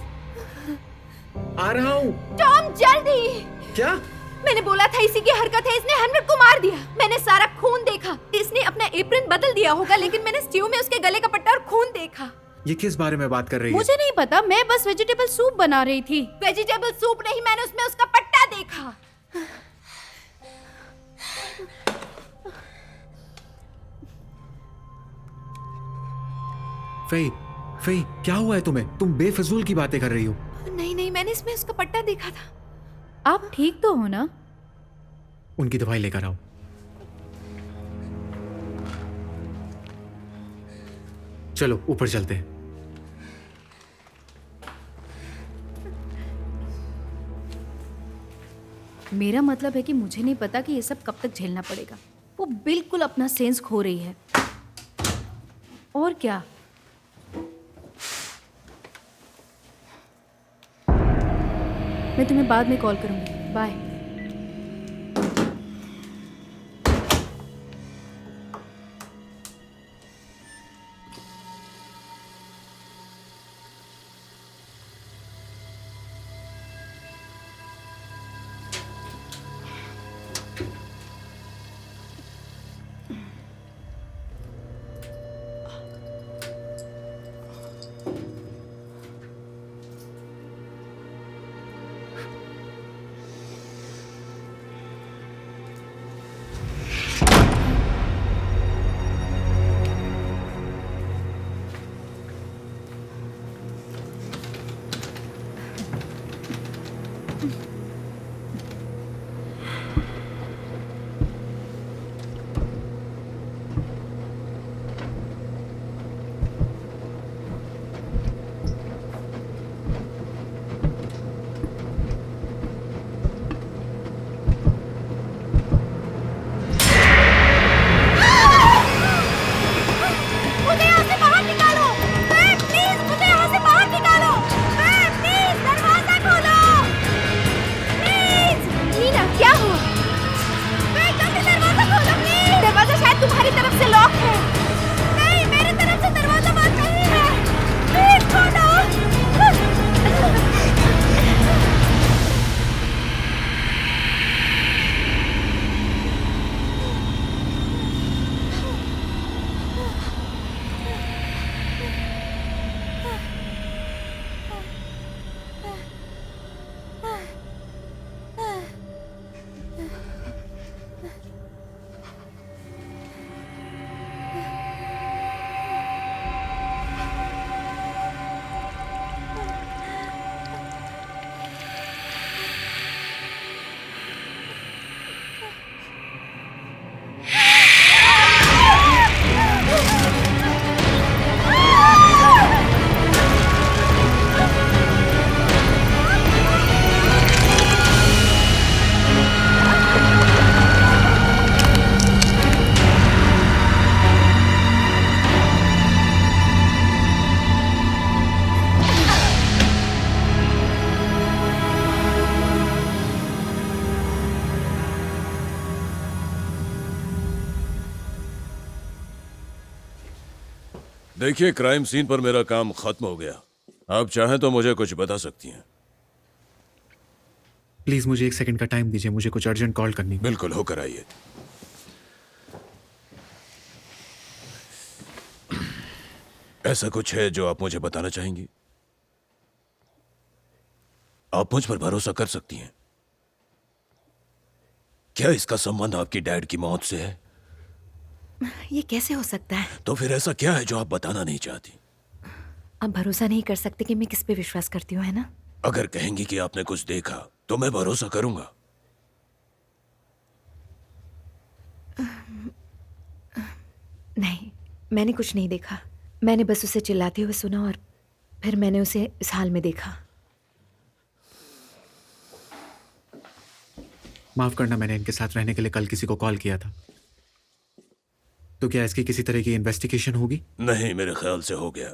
आ रहा हूँ। टॉम, जल्दी! क्या? मैंने बोला था इसी की हरकत है, इसने हैमलेट को मार दिया। मैंने सारा खून देखा। इसने अपना एप्रन बदल दिया होगा, लेकिन मैंने स्ट्यू में उसके गले का पट्टा और खून देखा। ये किस बारे में बात कर रही है? मुझे नहीं पता, मैं बस वेजिटेबल सूप बना रही थी। वेजिटेबल सूप नहीं, मैंने उसमें उसका पट्टा देखा। फेई, फेई, क्या हुआ है तुम्हें? तुम बेफजूल की बातें कर रही हो। नहीं नहीं, मैंने इसमें उसका पट्टा देखा था। आप ठीक तो हो ना? उनकी दवाई लेकर आओ। चलो ऊपर चलते हैं। मेरा मतलब है कि मुझे नहीं पता कि ये सब कब तक झेलना पड़ेगा। वो बिल्कुल अपना सेंस खो रही है। और क्या? मैं तुम्हें बाद में कॉल करूंगी। बाय। देखिए, क्राइम सीन पर मेरा काम खत्म हो गया। आप चाहें तो मुझे कुछ बता सकती हैं। प्लीज मुझे 1 सेकंड का टाइम दीजिए, मुझे कुछ अर्जेंट कॉल करनी है। बिल्कुल, होकर आइए। ऐसा कुछ है जो आप मुझे बताना चाहेंगी? आप मुझ पर भरोसा कर सकती हैं। क्या इसका संबंध आपकी डैड की मौत से है? ये कैसे हो सकता है? तो फिर ऐसा क्या है जो आप बताना नहीं चाहती? आप भरोसा नहीं कर सकते कि मैं किस पे विश्वास करती हूँ, है ना? अगर कहेंगी कि आपने कुछ देखा तो मैं भरोसा करूंगा। नहीं, मैंने कुछ नहीं देखा। मैंने बस उसे चिल्लाते हुए सुना और फिर मैंने उसे इस हाल में देखा। माफ करना, मैंने इनके साथ रहने के लिए कल किसी को कॉल किया था। तो क्या इसकी किसी तरह की इन्वेस्टिगेशन होगी? नहीं, मेरे ख्याल से हो गया।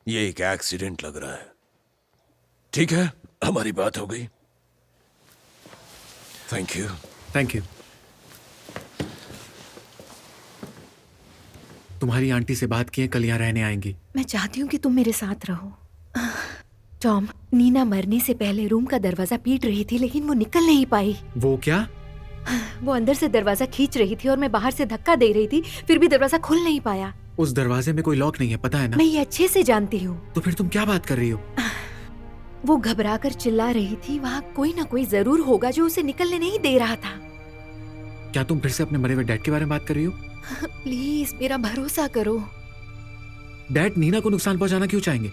ये एक एक्सीडेंट लग रहा है। ठीक है, हमारी बात हो गई। Thank you. Thank you. तुम्हारी आंटी से बात किए, कल यहाँ रहने आएंगी। मैं चाहती हूँ कि तुम मेरे साथ रहो। टॉम, नीना मरने से पहले रूम का दरवाजा पीट रही थी लेकिन वो निकल नहीं पाई। वो क्या? वो अंदर से दरवाजा खींच रही थी और मैं बाहर से धक्का दे रही थी, फिर भी दरवाजा खुल नहीं पाया। उस दरवाजे में कोई लॉक नहीं है, पता है ना? मैं ये अच्छे से जानती हूँ। तो फिर तुम क्या बात कर रही हो? वो घबराकर चिल्ला रही थी। वहाँ कोई ना कोई जरूर होगा जो उसे निकलने नहीं दे रहा था। क्या तुम फिर से अपने मरे हुए डैड के बारे में बात कर रही हो? प्लीज मेरा भरोसा करो। डैड नीना को नुकसान पहुंचाना क्यों चाहेंगे?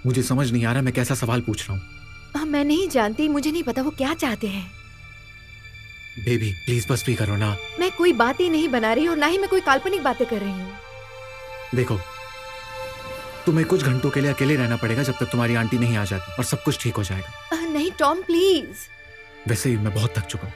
मुझे समझ नहीं आ रहा मैं कैसा सवाल पूछ रहा हूँ। मैं नहीं जानती, मुझे नहीं पता वो क्या चाहते हैं। बेबी प्लीज बस भी करो ना। मैं कोई बात ही नहीं बना रही और ना ही मैं कोई काल्पनिक बातें कर रही हूँ। देखो, तुम्हें कुछ घंटों के लिए अकेले रहना पड़ेगा जब तक तुम्हारी आंटी नहीं आ जाती, और सब कुछ ठीक हो जाएगा। नहीं टॉम प्लीज। वैसे ही मैं बहुत थक चुका हूँ।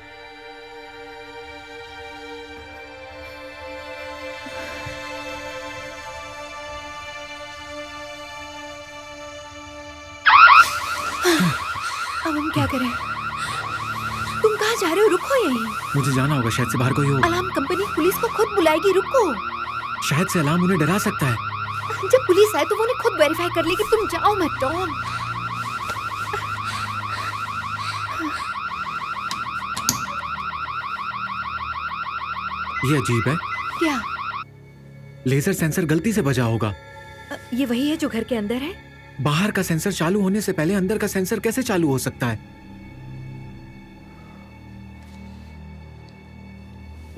अब हम क्या करें? तुम कहाँ जा रहे हो? रुको यहीं। मुझे जाना होगा, शायद से बाहर कोई हो। अलार्म कंपनी पुलिस को खुद बुलाएगी, रुको। शायद से अलार्म उन्हें डरा सकता है। जब पुलिस आए तो वो उन्हें खुद वेरीफाई कर लेगी। तुम जाओ मत टॉम। ये अजीब है। क्या? लेजर सेंसर गलती से बजा होगा। ये वही है जो घर के अंदर है? बाहर का सेंसर चालू होने से पहले अंदर का सेंसर कैसे चालू हो सकता है?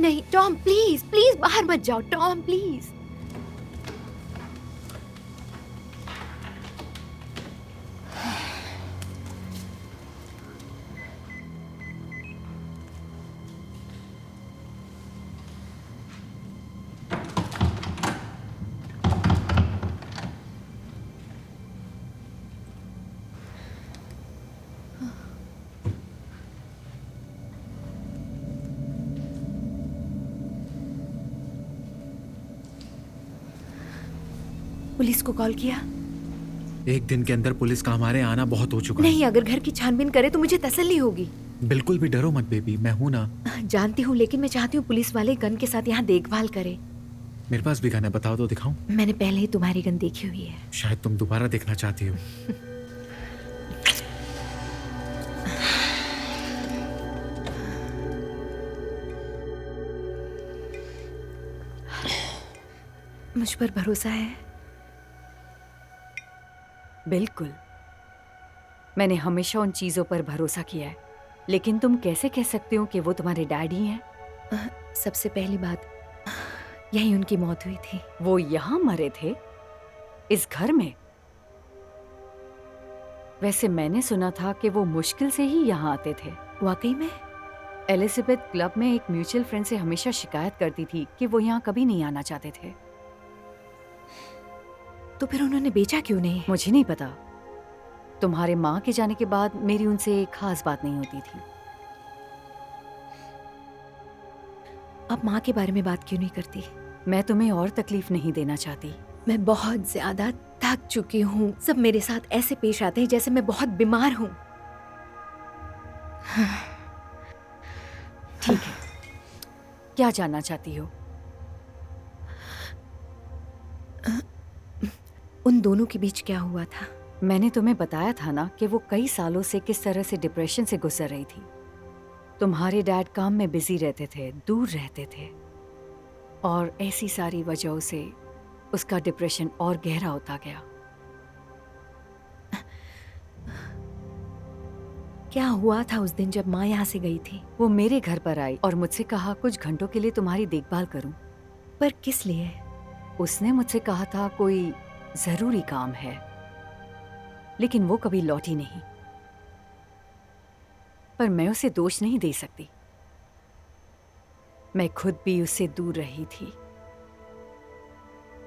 नहीं टॉम प्लीज प्लीज बाहर मत जाओ टॉम प्लीज। पुलिस को कॉल किया? एक दिन के अंदर पुलिस का हमारे आना बहुत हो चुका है। नहीं, अगर घर की छानबीन करे तो मुझे तसल्ली होगी। बिल्कुल भी डरो मत बेबी, मैं हूं ना। जानती हूँ, लेकिन मैं चाहती हूँ पुलिस वाले गन के साथ यहाँ देखभाल करे। मेरे पास भी गन है, बताओ तो दिखाऊं? मैंने पहले ही तुम्हारी गन देखी हुई है। शायद तुम दोबारा देखना चाहती हो। मुझ पर भरोसा है? बिल्कुल। मैंने हमेशा उन चीजों पर भरोसा किया है, लेकिन तुम कैसे कह सकते हो कि वो तुम्हारे डैडी हैं? सबसे पहली बात, यही उनकी मौत हुई थी। वो यहाँ मरे थे, इस घर में? वैसे मैंने सुना था कि वो मुश्किल से ही यहाँ आते थे। वाकई में? एलिजाबेथ क्लब में एक म्यूचुअल फ्रेंड से हमेशा शिकायत करती थी कि वो यहाँ कभी नहीं आना चाहते थे। तो फिर उन्होंने बेचा क्यों नहीं? मुझे नहीं पता। तुम्हारे माँ के जाने के बाद मेरी उनसे खास बात नहीं होती थी। आप माँ के बारे में बात क्यों नहीं करती? मैं तुम्हें और तकलीफ नहीं देना चाहती। मैं बहुत ज्यादा थक चुकी हूँ। सब मेरे साथ ऐसे पेश आते हैं जैसे मैं बहुत बीमार हूँ। ठीक है, क्या जानना चाहती हो? उन दोनों के बीच क्या हुआ था? मैंने तुम्हें बताया था ना कि वो कई सालों से किस तरह से डिप्रेशन से गुजर रही थी। तुम्हारे डैड काम में बिजी रहते थे, दूर रहते थे, और ऐसी सारी वजहों से उसका डिप्रेशन और गहरा होता गया। क्या हुआ था उस दिन जब माँ यहाँ से गई थी? वो मेरे घर पर आई और मुझसे कहा कुछ घंटों के लिए तुम्हारी देखभाल करूं। पर किस लिए? उसने मुझसे कहा था कोई जरूरी काम है, लेकिन वो कभी लौटी नहीं। पर मैं उसे दोष नहीं दे सकती, मैं खुद भी उससे दूर रही थी।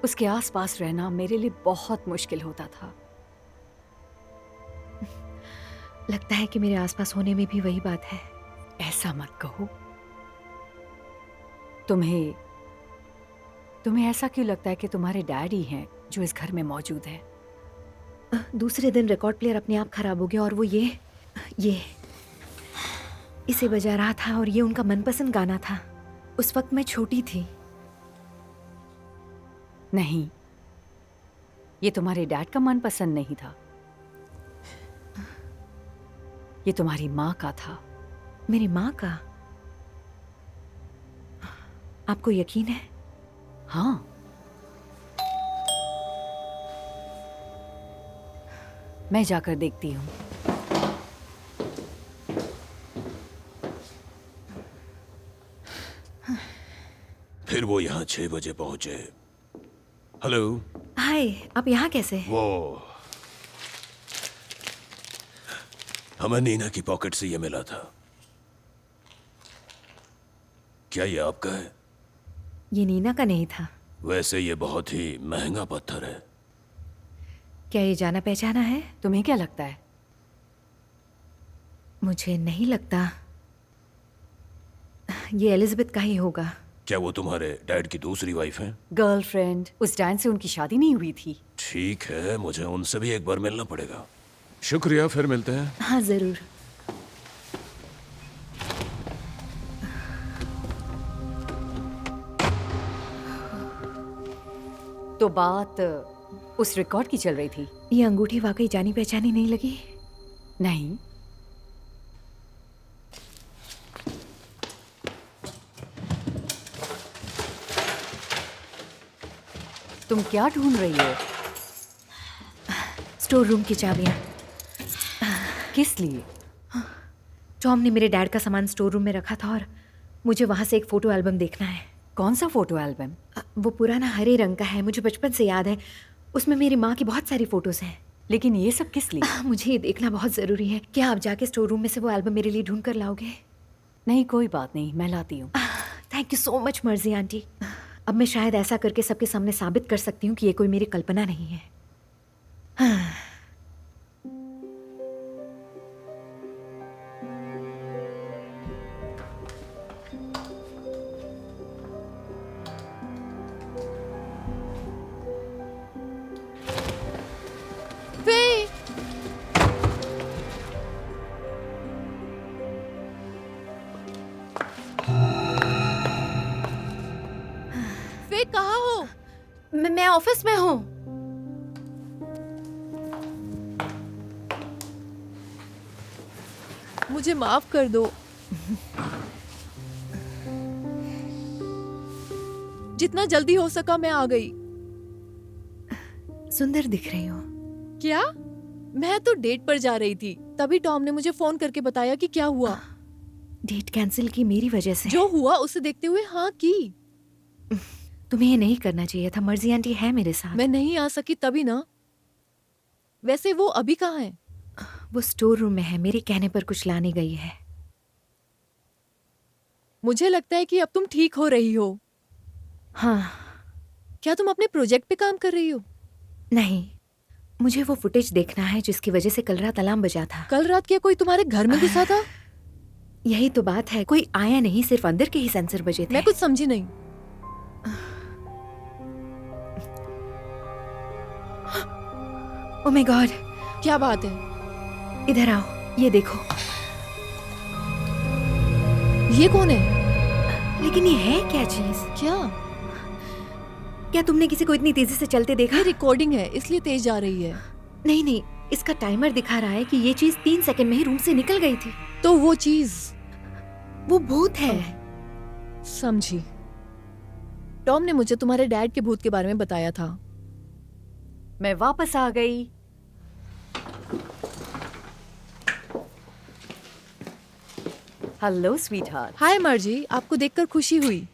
उसके आसपास रहना मेरे लिए बहुत मुश्किल होता था। लगता है कि मेरे आसपास होने में भी वही बात है। ऐसा मत कहो। तुम्हें ऐसा क्यों लगता है कि तुम्हारे डैड ही हैं जो इस घर में मौजूद है? दूसरे दिन रिकॉर्ड प्लेयर अपने आप खराब हो गया और वो ये इसे बजा रहा था और ये उनका मनपसंद गाना था। उस वक्त मैं छोटी थी। नहीं, ये तुम्हारे डैड का मनपसंद नहीं था, ये तुम्हारी माँ का था। मेरी माँ का? आपको यकीन है? हाँ, मैं जाकर देखती हूँ। फिर वो यहाँ 6 बजे पहुंचे। हेलो। हाय, आप यहाँ कैसे? वो हमें नीना की पॉकेट से ये मिला था। क्या ये आपका है? ये नीना का नहीं था। वैसे ये बहुत ही महंगा पत्थर है। क्या ये जाना पहचाना है? तुम्हें क्या लगता है? मुझे नहीं लगता। ये एलिजाबेथ का ही होगा। क्या वो तुम्हारे डैड की दूसरी वाइफ है? गर्लफ्रेंड। उस डैन से उनकी शादी नहीं हुई थी। ठीक है, मुझे उनसे भी एक बार मिलना पड़ेगा। शुक्रिया, फिर मिलते हैं। हाँ जरूर। तो बात उस रिकॉर्ड की चल रही थी। ये अंगूठी वाकई जानी पहचानी नहीं लगी? नहीं, तुम क्या ढूंढ रही हो? स्टोर रूम की चाबियां। किस लिए? टॉम ने मेरे डैड का सामान स्टोर रूम में रखा था और मुझे वहां से एक फोटो एल्बम देखना है। कौन सा फोटो एल्बम? वो पुराना हरे रंग का है, मुझे बचपन से याद है। उसमें मेरी माँ की बहुत सारी फोटोज हैं। लेकिन ये सब किस लिए? मुझे ये देखना बहुत जरूरी है। क्या आप जाके स्टोर रूम में से वो एल्बम मेरे लिए ढूंढ कर लाओगे? नहीं, कोई बात नहीं, मैं लाती हूँ। थैंक यू सो मच मर्जी आंटी। अब मैं शायद ऐसा करके सबके सामने साबित कर सकती हूँ कि ये कोई मेरी कल्पना नहीं है। फे कहाँ हो? मैं ऑफिस में हूँ। मुझे माफ कर दो। जितना जल्दी हो सका मैं आ गई। सुंदर दिख रही हो। क्या? मैं तो डेट पर जा रही थी, तभी टॉम ने मुझे फोन करके बताया कि क्या हुआ। डेट कैंसिल की मेरी वजह से? जो हुआ उसे देखते हुए हाँ की। तुम्हें ये नहीं करना चाहिए था। मर्जी आंटी है मेरे साथ। मैं नहीं आ सकी तभी ना। वैसे वो अभी कहाँ है? वो स्टोर रूम में है, मेरे कहने पर कुछ लाने गई है। मुझे लगता है कि अब तुम ठीक हो रही हो। हाँ। क्या तुम अपने प्रोजेक्ट पे काम कर रही हो? नहीं, मुझे वो फुटेज देखना है जिसकी वजह से कल रात अलार्म बजा था। कल रात क्या कोई तुम्हारे घर में घुसा था? यही तो बात है, कोई आया नहीं, सिर्फ अंदर के ही सेंसर बजे थे। मैं कुछ समझी नहीं। ओह माय गॉड, क्या बात है? इधर आओ, ये देखो। ये कौन है? लेकिन ये है क्या चीज? क्या? क्या तुमने किसी को इतनी तेजी से चलते देखा? ये रिकॉर्डिंग है इसलिए तेज जा रही है। नहीं नहीं, इसका टाइमर दिखा रहा है कि ये चीज 3 सेकंड में ही रूम से निकल गई थी। तो वो चीज वो भूत है। समझी। टॉम ने मुझे तुम्हारे डैड के भूत के बारे में बताया था। मैं वापस आ गई। Hello sweet heart. हाय मर्जी, आपको देखकर खुशी हुई।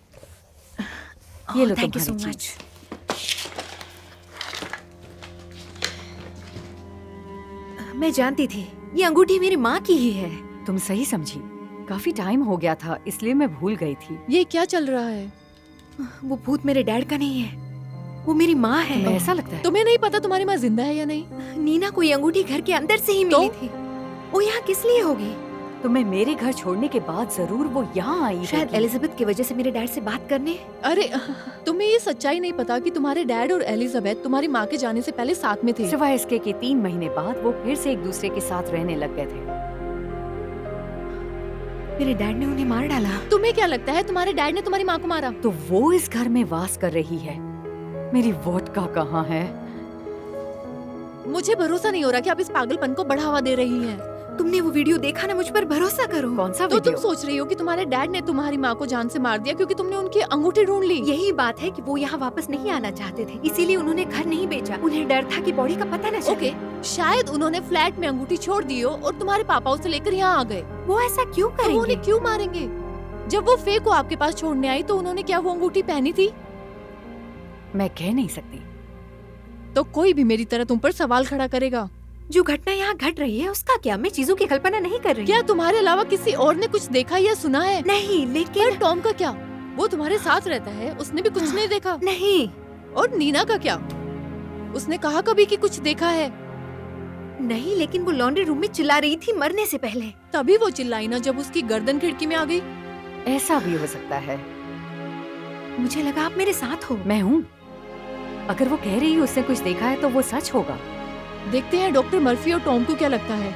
ये लो थैंक यू सो तुम्हारी मच। चीज। मैं जानती थी ये अंगूठी मेरी माँ की ही है। तुम सही समझी। काफी टाइम हो गया था इसलिए मैं भूल गई थी। ये क्या चल रहा है? वो भूत मेरे डैड का नहीं है, वो मेरी माँ है। तुम्हें ऐसा लगता है? तुम्हें नहीं पता तुम्हारी माँ जिंदा है या नहीं? नीना को ये अंगूठी घर के अंदर से ही मिली थी। वो यहाँ किस लिए होगी? तुम्हें मेरे घर छोड़ने के बाद जरूर वो यहाँ आई शायद होगी। एलिजाबेथ की वजह से मेरे डैड से बात करने। अरे तुम्हें ये सच्चाई नहीं पता कि तुम्हारे डैड और एलिजाबेथ तुम्हारी माँ के जाने से पहले साथ में थे। सिवाय इसके कि 3 महीने बाद वो फिर से एक दूसरे के साथ रहने लग गए थे। मेरे डैड ने उन्हें मार डाला। तुम्हें क्या लगता है तुम्हारे डैड ने तुम्हारी माँ को मारा? तो वो इस घर में वास कर रही है। मेरी वोडका कहाँ है? मुझे भरोसा नहीं हो रहा कि आप इस पागलपन को बढ़ावा दे रही हैं। तुमने वो वीडियो देखा ना, मुझ पर भरोसा करो। कौन सा तो तुम वीडियो? सोच रही हो कि तुम्हारे डैड ने तुम्हारी माँ को जान से मार दिया क्योंकि तुमने उनकी अंगूठी ढूंढ ली। यही बात है कि वो यहाँ वापस नहीं आना चाहते थे, इसीलिए उन्होंने घर नहीं बेचा। उन्हें डर था कि बॉडी का पता न चले। ओके, शायद उन्होंने फ्लैट में अंगूठी छोड़ दी हो और तुम्हारे पापा उसे लेकर यहाँ आ गए। वो ऐसा क्यों तो वो करेंगे? उन्हें क्यों मारेंगे? जब वो फे को आपके पास छोड़ने आई तो उन्होंने क्या वो अंगूठी पहनी थी? मैं कह नहीं सकती। तो कोई भी मेरी तरह तुम पर सवाल खड़ा करेगा। जो घटना यहाँ घट रही है उसका क्या? मैं चीजों की कल्पना नहीं कर रही। क्या तुम्हारे अलावा किसी और ने कुछ देखा या सुना है? नहीं, लेकिन पर टॉम का क्या? वो तुम्हारे साथ रहता है, उसने भी कुछ नहीं देखा। नहीं और नीना का क्या? उसने कहा कभी कि कुछ देखा है? नहीं, लेकिन वो लॉन्ड्री रूम में चिल्ला रही थी मरने से पहले। तभी वो चिल्लाई ना जब उसकी गर्दन खिड़की में आ गई। ऐसा भी हो सकता है। मुझे लगा आप मेरे साथ हो। मैं हूँ। अगर वो कह रही है उसने कुछ देखा है तो वो सच होगा। देखते हैं डॉक्टर मर्फी और टॉम को क्या लगता है।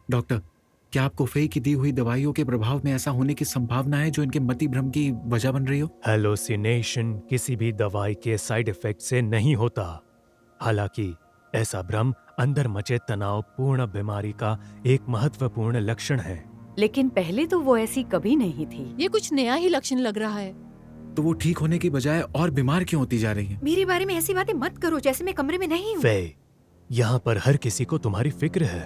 डॉक्टर, क्या आपको फे की दी हुई दवाइयों के प्रभाव में ऐसा होने की संभावना है जो इनके मति भ्रम की वजह बन रही हो? हेलोसिनेशन किसी भी दवाई के साइड इफेक्ट से नहीं होता। हालांकि ऐसा भ्रम अंदर मचे तनावपूर्ण बीमारी का एक महत्वपूर्ण लक्षण है। लेकिन पहले तो वो ऐसी कभी नहीं थी। ये कुछ नया ही लक्षण लग रहा है। तो वो ठीक होने की बजाय और बीमार क्यों होती जा रही है? मेरे बारे में ऐसी बातें मत करो जैसे मैं कमरे में नहीं हूँ। फे, यहाँ पर हर किसी को तुम्हारी फिक्र है।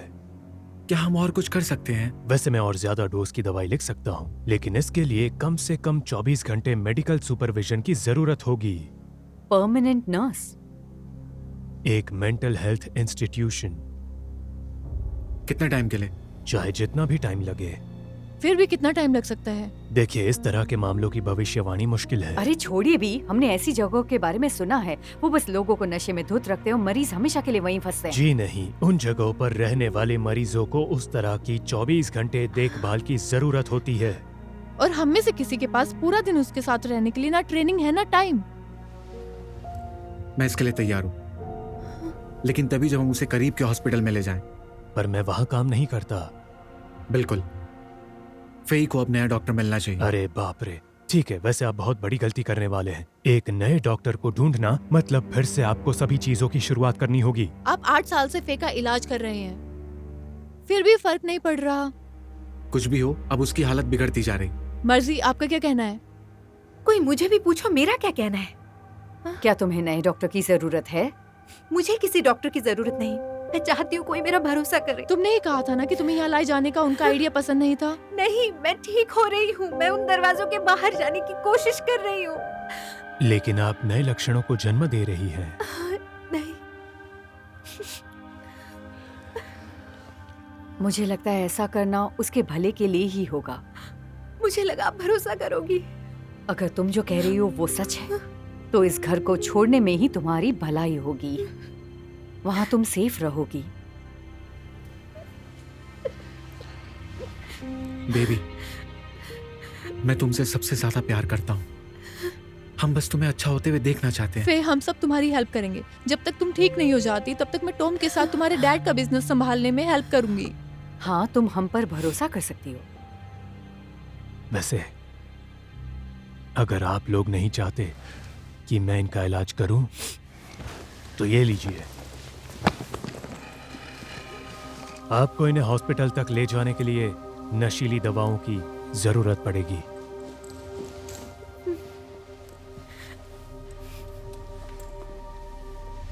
क्या हम और कुछ कर सकते हैं? वैसे मैं और ज्यादा डोज की दवाई लिख सकता हूँ, लेकिन इसके लिए कम से कम 24 घंटे मेडिकल सुपरविजन की जरूरत होगी। Permanent nurse? एक मेंटल हेल्थ इंस्टीट्यूशन। कितने टाइम के लिए? चाहे जितना भी टाइम लगे। फिर भी कितना टाइम लग सकता है? देखिए, इस तरह के मामलों की भविष्यवाणी मुश्किल है। अरे छोड़िए भी, हमने ऐसी जगहों के बारे में सुना है वो बस लोगों को नशे में धुत रखते हैं और मरीज हमेशा के लिए वहीं फंसते हैं। जी नहीं, उन जगहों पर रहने वाले मरीजों को उस तरह की 24 घंटे देखभाल की जरूरत होती है। और हम में से किसी के पास पूरा दिन उसके साथ रहने के लिए ना ट्रेनिंग है ना टाइम। मैं इसके लिए तैयार हूँ, लेकिन तभी जब हम उसे करीब के हॉस्पिटल में ले जाएं। पर मैं वहाँ काम नहीं करता। बिल्कुल, फेई को अब नया डॉक्टर मिलना चाहिए। अरे बाप रे। ठीक है, वैसे आप बहुत बड़ी गलती करने वाले हैं। एक नए डॉक्टर को ढूंढना मतलब फिर से आपको सभी चीजों की शुरुआत करनी होगी। आप 8 साल से फे का इलाज कर रहे हैं, फिर भी फर्क नहीं पड़ रहा। कुछ भी हो, अब उसकी हालत बिगड़ती जा रही। मर्जी, आपका क्या कहना है? कोई मुझे भी पूछो मेरा क्या कहना है। क्या तुम्हें नए डॉक्टर की जरूरत है? मुझे किसी डॉक्टर की जरूरत नहीं। मैं चाहती हूँ कोई मेरा भरोसा करे। तुमने ही कहा था ना कि तुम्हें यहाँ लाए जाने का उनका आइडिया पसंद नहीं था। नहीं, मैं ठीक हो रही हूँ। मैं उन दरवाजों के बाहर जाने की कोशिश कर रही हूँ। लेकिन आप नए लक्षणों को जन्म दे रही हैं। नहीं, मुझे लगता है ऐसा करना उसके भले के लिए ही होगा। मुझे लगा आप भरोसा करोगी। अगर तुम जो कह रही हो वो सच है तो इस घर को छोड़ने में ही तुम्हारी भलाई होगी। वहां तुम सेफ रहोगी। बेबी, मैं तुमसे सबसे ज्यादा प्यार करता हूँ। हम बस तुम्हें अच्छा होते हुए देखना चाहते हैं। फे, हम सब तुम्हारी हेल्प करेंगे। जब तक तुम ठीक नहीं हो जाती तब तक मैं टॉम के साथ तुम्हारे डैड का बिजनेस संभालने में हेल्प करूंगी। हाँ, तुम हम पर भरोसा कर सकती हो। वैसे अगर आप लोग नहीं चाहते कि मैं इनका इलाज करूं, तो ये लीजिए। आपको इन्हें हॉस्पिटल तक ले जाने के लिए नशीली दवाओं की जरूरत पड़ेगी।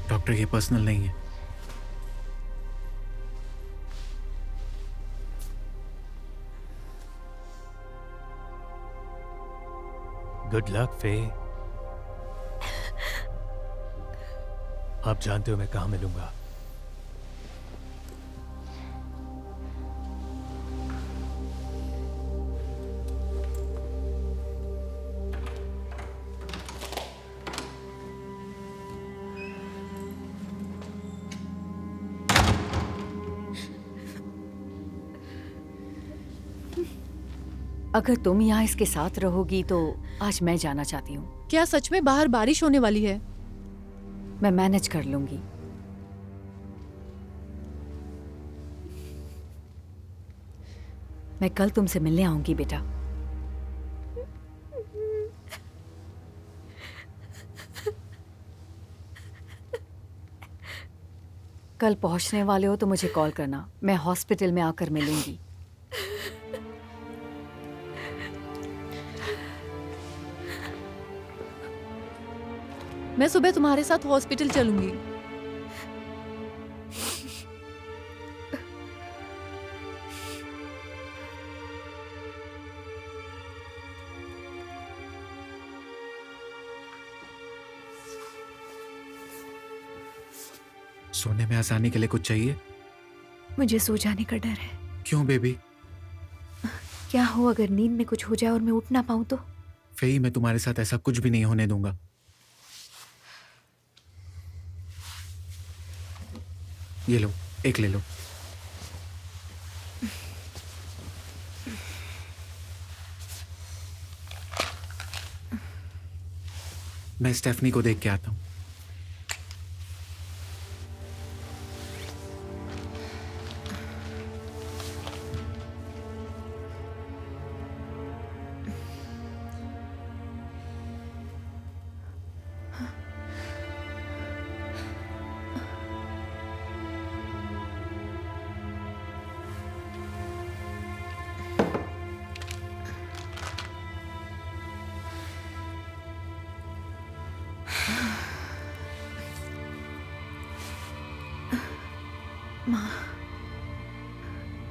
डॉक्टर, ये पर्सनल नहीं है। गुड लक फे। आप जानते हो मैं कहां मिलूंगा। अगर तुम यहाँ इसके साथ रहोगी तो आज मैं जाना चाहती हूँ। क्या सच में बाहर बारिश होने वाली है? मैं मैनेज कर लूंगी। मैं कल तुमसे मिलने आऊंगी बेटा। कल पहुंचने वाले हो तो मुझे कॉल करना, मैं हॉस्पिटल में आकर मिलूंगी। मैं सुबह तुम्हारे साथ हॉस्पिटल चलूंगी। सोने में आसानी के लिए कुछ चाहिए? मुझे सो जाने का डर है। क्यों बेबी? क्या हो अगर नींद में कुछ हो जाए और मैं उठ ना पाऊं तो? फेई, मैं तुम्हारे साथ ऐसा कुछ भी नहीं होने दूंगा। ये लो, एक ले लो। मैं स्टेफनी को देख के आता हूं।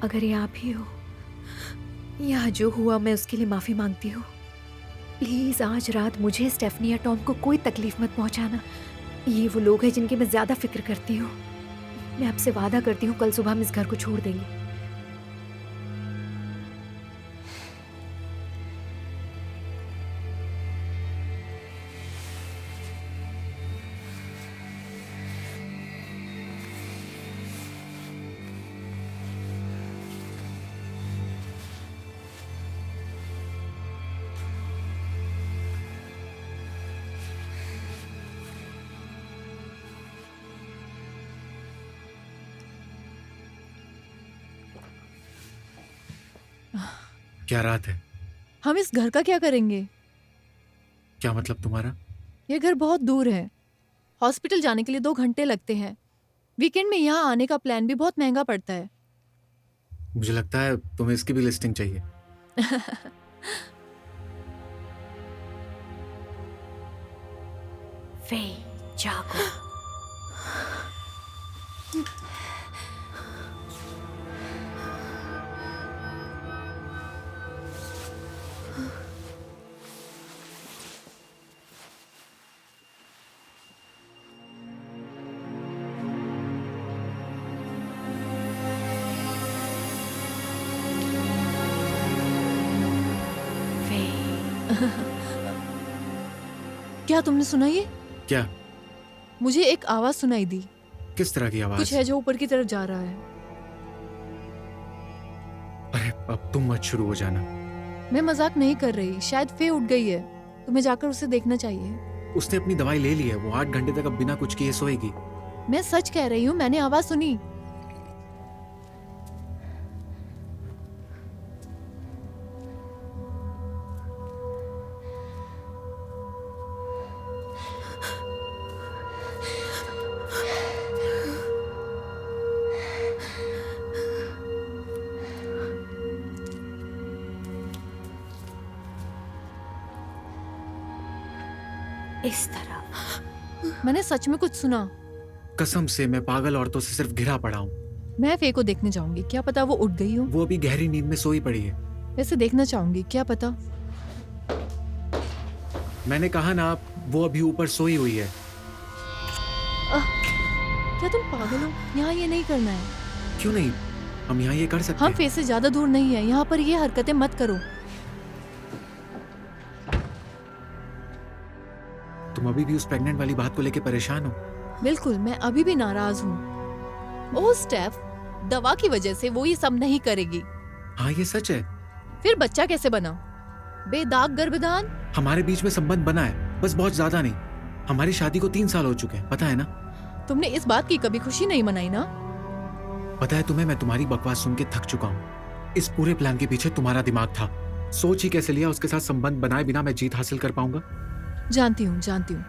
अगर ये आप ही हो, यहाँ जो हुआ मैं उसके लिए माफी मांगती हूँ। प्लीज आज रात मुझे, स्टेफनी या टॉम को कोई तकलीफ मत पहुंचाना। ये वो लोग हैं जिनकी मैं ज्यादा फिक्र करती हूँ। मैं आपसे वादा करती हूँ कल सुबह हम इस घर को छोड़ देंगे। क्या रात है? हम इस घर का क्या करेंगे? क्या मतलब तुम्हारा? ये घर बहुत दूर है। हॉस्पिटल जाने के लिए 2 घंटे लगते हैं। वीकेंड में यहाँ आने का प्लान भी बहुत महंगा पड़ता है। मुझे लगता है तुम्हें इसकी भी लिस्टिंग चाहिए। फे, जागो। क्या तुमने सुना ये? क्या? मुझे एक आवाज सुनाई दी। किस तरह की आवाज? कुछ है जो ऊपर की तरफ जा रहा है। अरे अब तुम मत शुरू हो जाना। मैं मजाक नहीं कर रही। शायद फे उठ गई है। तुम्हें जाकर उसे देखना चाहिए। उसने अपनी दवाई ले ली है। वो 8 घंटे तक अब बिना कुछ किए सोएगी। मैं सच कह रही हूँ, मैंने आवाज सुनी। इस तरह। मैंने सच में कुछ सुना। कसम से मैं पागल औरतों से सिर्फ घिरा पड़ा हूँ। मैं फे को देखने जाऊंगी, क्या पता वो उठ गई हो। वो अभी गहरी नींद में सोई पड़ी है। वैसे देखना चाहूंगी, क्या पता। मैंने कहा ना, वो अभी ऊपर सोई हुई है। क्या तुम पागल हो? यहाँ ये नहीं करना है। क्यों नहीं? हम यहाँ ये कर सकते हम हैं। फे से ज्यादा दूर नहीं है, यहाँ पर ये हरकतें मत करो। तुम अभी भी उस प्रेग्नेंट वाली बात को लेके परेशान हो? बिल्कुल, मैं अभी भी नाराज हूँ। ओह स्टेफ, दवा की वजह से वो ये सब नहीं करेगी। हाँ, ये सच है। फिर बच्चा कैसे बना? बेदाग गर्भधान? हमारे बीच में संबंध बना है, बस बहुत ज्यादा नहीं। हमारी शादी को 3 साल हो चुके हैं, पता है ना? तुमने इस बात की कभी खुशी नहीं मनाई ना? पता है तुम्हें, मैं तुम्हारी बकवास सुन के थक चुका हूँ। इस पूरे प्लान के पीछे तुम्हारा दिमाग था। सोच ही कैसे लिया उसके साथ संबंध बनाए बिना मैं जीत हासिल कर पाऊंगा? जानती हूँ, जानती हूँ।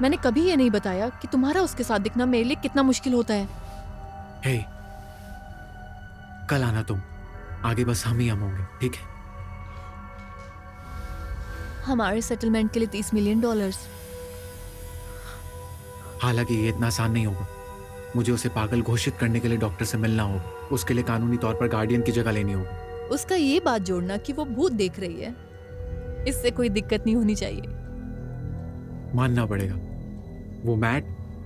मैंने कभी ये नहीं बताया कि तुम्हारा उसके साथ दिखना मेरे लिए कितना मुश्किल होता है। हे, कल आना तुम। आगे बस हम ही हम होंगे, ठीक है? हमारे सेटलमेंट के लिए $30 मिलियन। हालांकि ये इतना आसान नहीं होगा। मुझे उसे पागल घोषित करने के लिए डॉक्टर से मिलना होगा। उसके लिए कानूनी तौर पर गार्डियन की जगह लेनी होगी। उसका ये बात जोड़ना कि वो भूत देख रही है, इससे कोई दिक्कत नहीं होनी चाहिए। मानना पड़ेगा, वो मैट,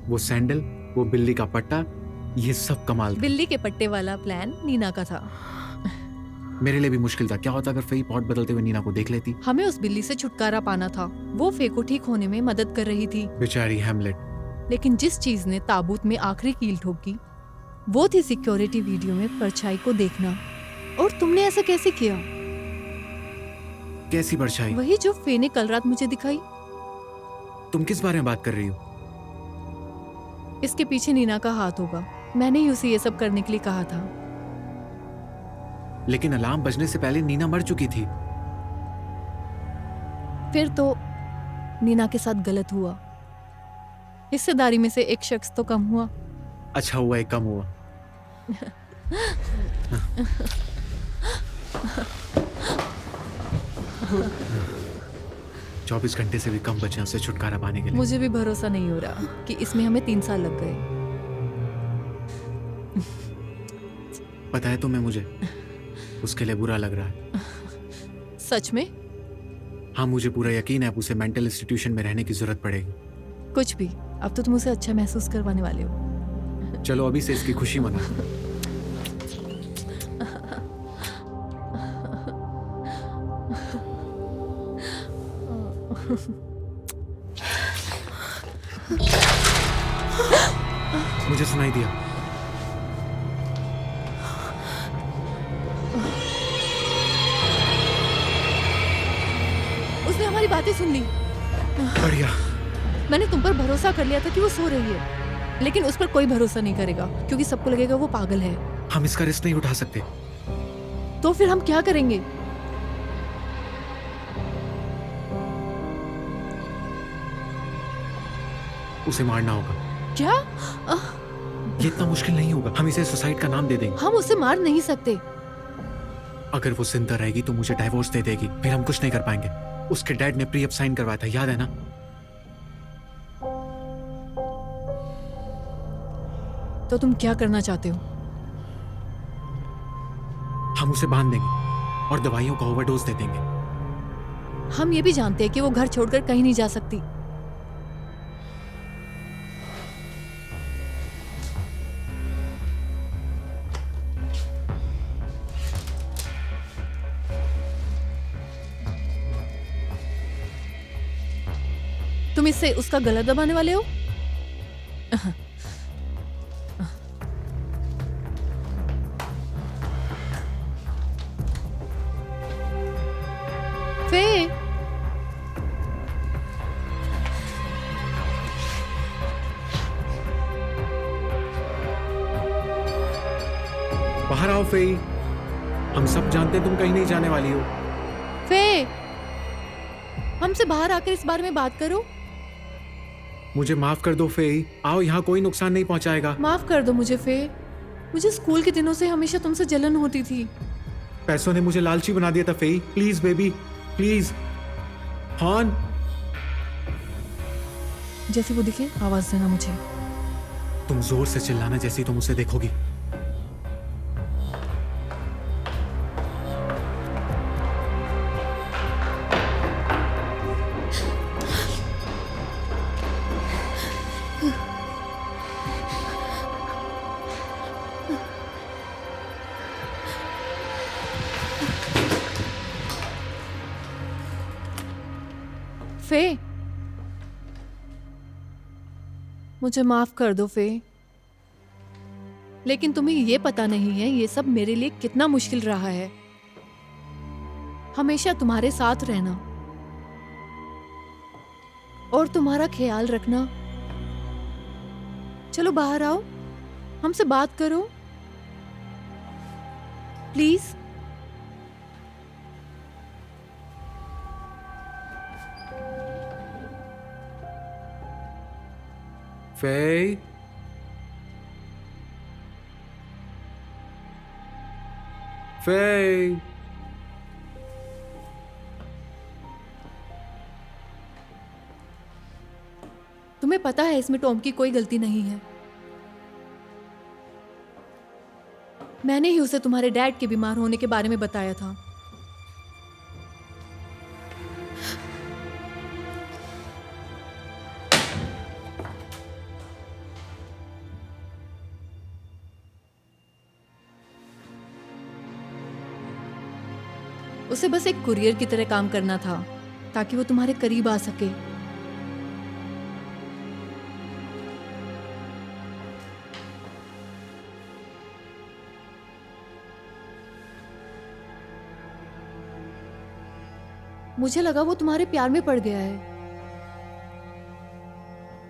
वो सैंडल, वो बिल्ली का पट्टा, ये सब कमाल था। बिल्ली के पट्टे वाला प्लान नीना का था। मेरे लिए भी मुश्किल था। क्या होता अगर फेई पॉट बदलते हुए नीना को देख लेती? हमें उस बिल्ली से छुटकारा पाना था। वो फे को ठीक होने में मदद कर रही थी। बेचारी हैमलेट। लेकिन जिस चीज ने ताबूत में आखिरी कील ठोकी, वो थी सिक्योरिटी वीडियो में परछाई को देखना। और तुमने ऐसा कैसे किया? कैसी परछाई? वही जो फे ने कल रात मुझे दिखाई। तुम किस बारे में बात कर रही हो? इसके पीछे नीना का हाथ होगा। मैंने ही उसे ये सब करने के लिए कहा था। लेकिन अलार्म बजने से पहले नीना मर चुकी थी। फिर तो नीना के साथ गलत हुआ। हिस्सेदारी में से एक शख्स तो कम हुआ। अच्छा हुआ एक कम हुआ। 24 घंटे से भी कम बचे हैं उसे छुटकारा पाने के लिए। मुझे भी भरोसा नहीं हो रहा कि इसमें हमें 3 साल लग गए। पता है तुम्हें, मुझे उसके लिए बुरा लग रहा है। सच में? हाँ, मुझे पूरा यकीन है अब उसे मेंटल इंस्टीट्यूशन में रहने की जरूरत पड़ेगी। कुछ भी, अब तो तुम उसे अच्छा महसूस करवाने वाले हो। चलो अभी से इसकी खुशी मनाओ। मुझे सुनाई दिया। उसने हमारी बातें सुन ली। बढ़िया। मैंने तुम पर भरोसा कर लिया था कि वो सो रही है, लेकिन उस पर कोई भरोसा नहीं करेगा क्योंकि सबको लगेगा वो पागल है। हम इसका रिस्क नहीं उठा सकते। तो फिर हम क्या करेंगे? उसे मारना होगा। क्या? ये इतना मुश्किल नहीं होगा। हम इसे सुसाइड का नाम दे देंगे। हम उसे मार नहीं सकते। अगर वो जिंदा रहेगी तो मुझे डाइवोर्स दे देगी, फिर हम कुछ नहीं कर पाएंगे। उसके डैड ने प्री अप साइन करवाया था, याद है ना? तो तुम क्या करना चाहते हो? हम उसे बांध देंगे और दवाइयों का ओवरडोज दे देंगे। हम ये भी जानते हैं कि वो घर छोड़कर कहीं नहीं जा सकती। तुम इससे उसका गला दबाने वाले हो? फे, बाहर आओ फेई। हम सब जानते हैं तुम कहीं नहीं जाने वाली हो। फे, हमसे बाहर आकर इस बारे में बात करो। मुझे माफ कर दो फेई। आओ, यहाँ कोई नुकसान नहीं पहुंचाएगा। माफ कर दो मुझे फे। मुझे स्कूल के दिनों से हमेशा तुमसे जलन होती थी। पैसों ने मुझे लालची बना दिया था फेई। Please baby, please. हान, जैसे वो दिखे आवाज देना मुझे। तुम जोर से चिल्लाना जैसे ही तुम उसे देखोगी। फे, मुझे माफ कर दो फे, लेकिन तुम्हें ये पता नहीं है ये सब मेरे लिए कितना मुश्किल रहा है। हमेशा तुम्हारे साथ रहना और तुम्हारा ख्याल रखना। चलो बाहर आओ, हमसे बात करो प्लीज। फे, फे, तुम्हें पता है इसमें टॉम की कोई गलती नहीं है। मैंने ही उसे तुम्हारे डैड के बीमार होने के बारे में बताया था। उसे बस एक कुरियर की तरह काम करना था ताकि वो तुम्हारे करीब आ सके। मुझे लगा वो तुम्हारे प्यार में पड़ गया है।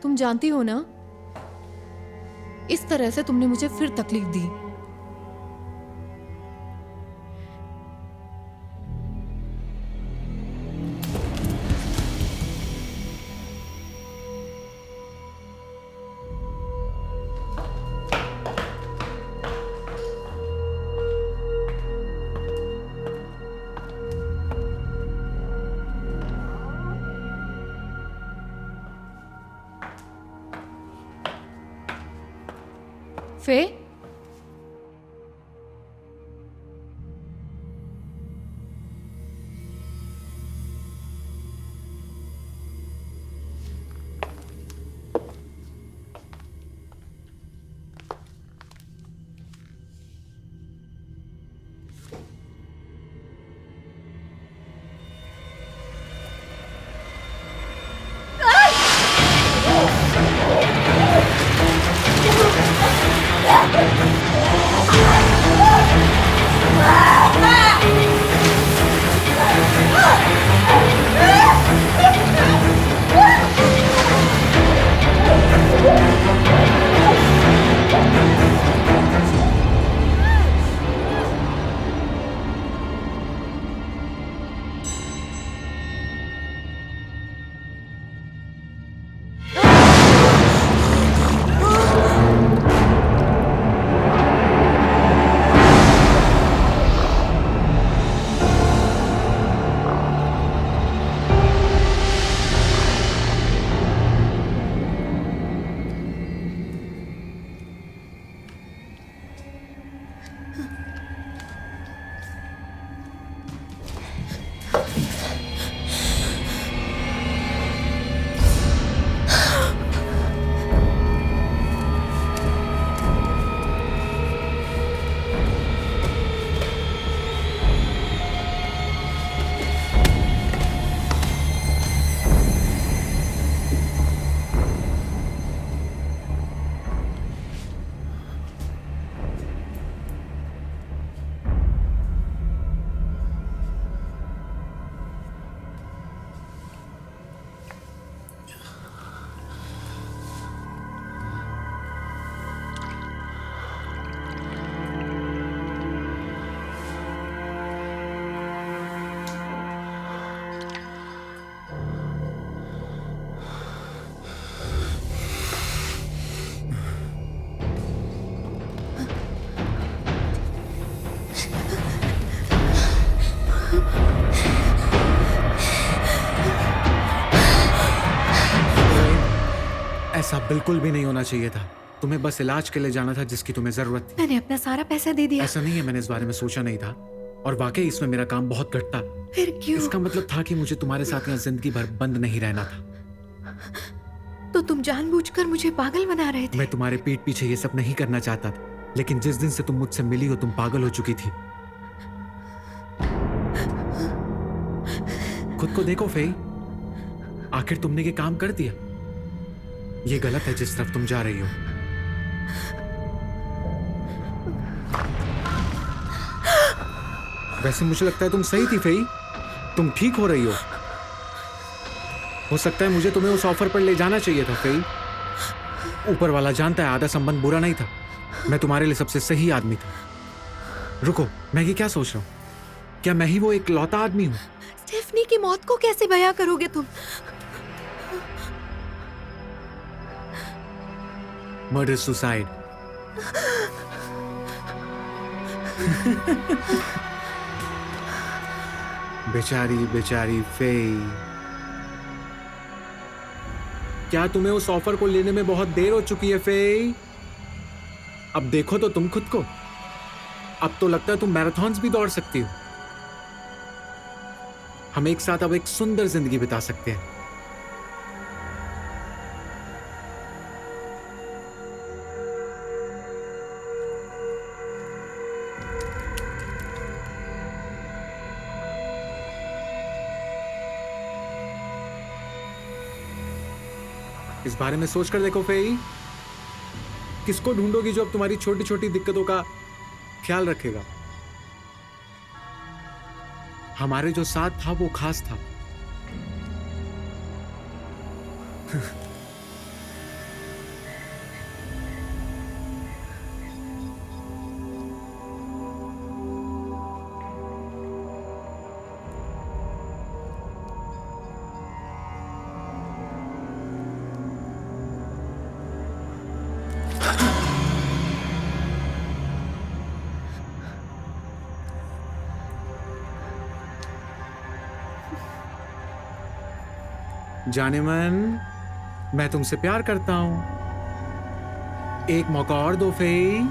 तुम जानती हो ना, इस तरह से तुमने मुझे फिर तकलीफ दी। फे, ऐसा बिल्कुल भी नहीं होना चाहिए था। तुम्हें बस इलाज के लिए जाना था जिसकी तुम्हें जरूरत थी। मैंने अपना सारा पैसा दे दिया। ऐसा नहीं है, मैंने इस बारे में सोचा नहीं था और वाकई इसमें मेरा काम बहुत घटता। फिर क्यों? इसका मतलब था कि मुझे तुम्हारे साथ यहाँ जिंदगी भर बंद नहीं रहना था। तो तुम जानबूझकर मुझे पागल बना रहे थे। मैं तुम्हारे पीठ पीछे ये सब नहीं करना चाहता था, लेकिन जिस दिन से तुम मुझसे मिली हो तुम पागल हो चुकी थी। खुद को देखो फेई, आखिर तुमने ये काम कर दिया। ये गलत है जिस तरफ तुम जा रही हो। वैसे मुझे लगता है तुम सही थी फेई, तुम ठीक हो रही हो सकता है मुझे तुम्हें उस ऑफर पर ले जाना चाहिए था फेई। ऊपर वाला जानता है आधा संबंध बुरा नहीं था, मैं तुम्हारे लिए सबसे सही आदमी था। रुको, मैं ये क्या सोच रहा हूं, क्या मैं ही वो एक लौता आदमी हूं? स्टेफनी की मौत को कैसे बयां करोगे तुम? Murder suicide. बेचारी बेचारी फेई, क्या तुम्हें उस ऑफर को लेने में बहुत देर हो चुकी है फेई? अब देखो तो तुम खुद को, अब तो लगता है तुम मैराथन्स भी दौड़ सकती हो। हम एक साथ अब एक सुंदर जिंदगी बिता सकते हैं। इस बारे में सोच कर देखो फेई, किसको ढूंढोगी जो अब तुम्हारी छोटी छोटी दिक्कतों का ख्याल रखेगा? हमारे जो साथ था वो खास था। जाने मन, मैं तुमसे प्यार करता हूं, एक मौका और दो फेई।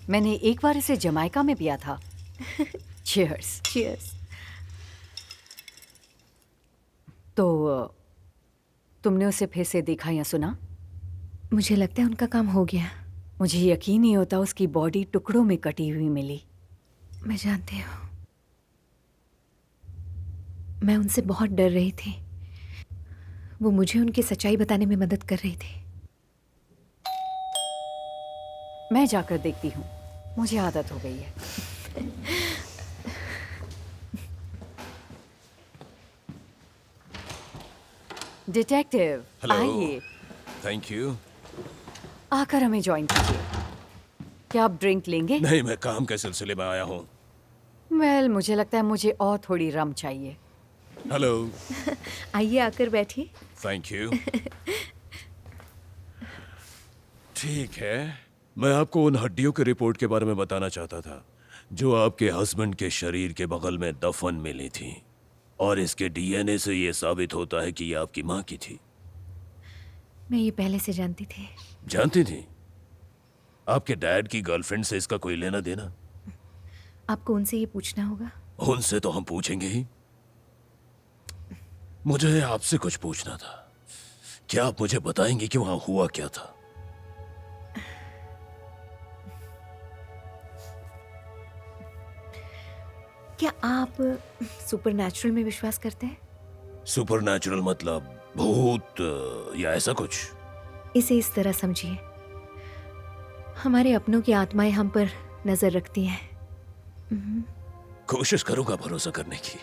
मैंने एक बार इसे जमाइका में पिया था। चीयर्स। चीयर्स। तो तुमने उसे फिर से देखा या सुना? मुझे लगता है उनका काम हो गया। मुझे यकीन नहीं होता उसकी बॉडी टुकड़ों में कटी हुई मिली। मैं जानती हूँ, मैं उनसे बहुत डर रही थी। वो मुझे उनकी सच्चाई बताने में मदद कर रही थी। मैं जाकर देखती हूँ, मुझे आदत हो गई है। Detective, hello. आइए, थैंक यू। आकर हमें ज्वाइन कीजिए। क्या आप ड्रिंक लेंगे? नहीं, मैं काम के सिलसिले में आया हूँ। वेल, मुझे लगता है मुझे और थोड़ी रम चाहिए। हेलो। आइए, आकर बैठिए। Thank you. ठीक है, मैं आपको उन हड्डियों की रिपोर्ट के बारे में बताना चाहता था जो आपके हस्बैंड के शरीर के बगल में दफन मिली थी, और इसके डीएनए से यह साबित होता है कि यह आपकी माँ की थी। मैं ये पहले से जानती थी। जानती थी? आपके डैड की गर्लफ्रेंड से इसका कोई लेना देना? आपको उनसे ये पूछना होगा। उनसे तो हम पूछेंगे ही। मुझे आपसे कुछ पूछना था। क्या आप मुझे बताएंगे कि वहां हुआ क्या था? क्या आप सुपरनैचुरल में विश्वास करते हैं? सुपरनैचुरल मतलब भूत या ऐसा कुछ? इसे इस तरह समझिए, हमारे अपनों की आत्माएं हम पर नजर रखती हैं। कोशिश करूंगा भरोसा करने की।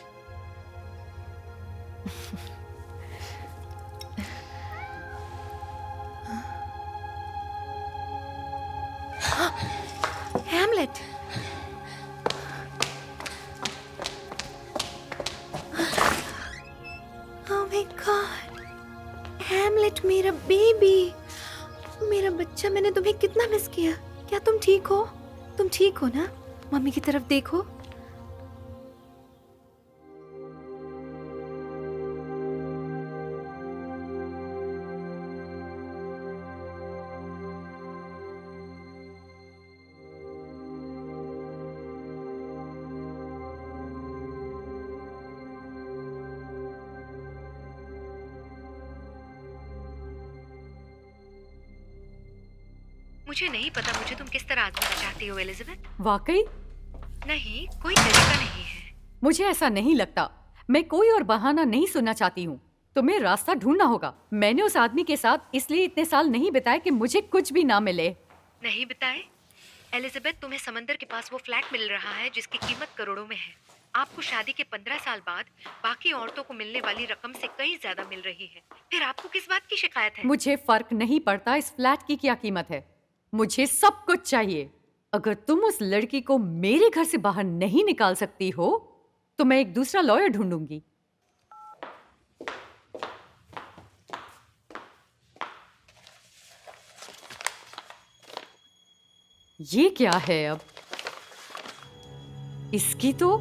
Hamlet, oh my God, Hamlet मेरा बेबी, मेरा बच्चा, मैंने तुम्हें कितना मिस किया। क्या तुम ठीक हो? तुम ठीक हो ना? मम्मी की तरफ देखो। मुझे नहीं पता मुझे तुम किस तरह आजमाना चाहती हो एलिजाबेथ। वाकई नहीं, कोई तरीका नहीं है। मुझे ऐसा नहीं लगता। मैं कोई और बहाना नहीं सुनना चाहती हूँ। तुम्हें रास्ता ढूंढना होगा। मैंने उस आदमी के साथ इसलिए इतने साल नहीं बिताए कि मुझे कुछ भी ना मिले। नहीं बताए? एलिजाबेथ, तुम्हें समंदर के पास वो फ्लैट मिल रहा है जिसकी कीमत करोड़ों में है। आपको शादी के 15 साल बाद बाकी औरतों को मिलने वाली रकम से कहीं ज्यादा मिल रही है। फिर आपको किस बात की शिकायत है? मुझे फर्क नहीं पड़ता इस फ्लैट की क्या कीमत है। मुझे सब कुछ चाहिए। अगर तुम उस लड़की को मेरे घर से बाहर नहीं निकाल सकती हो तो मैं एक दूसरा लॉयर ढूंढूंगी। ये क्या है अब? इसकी तो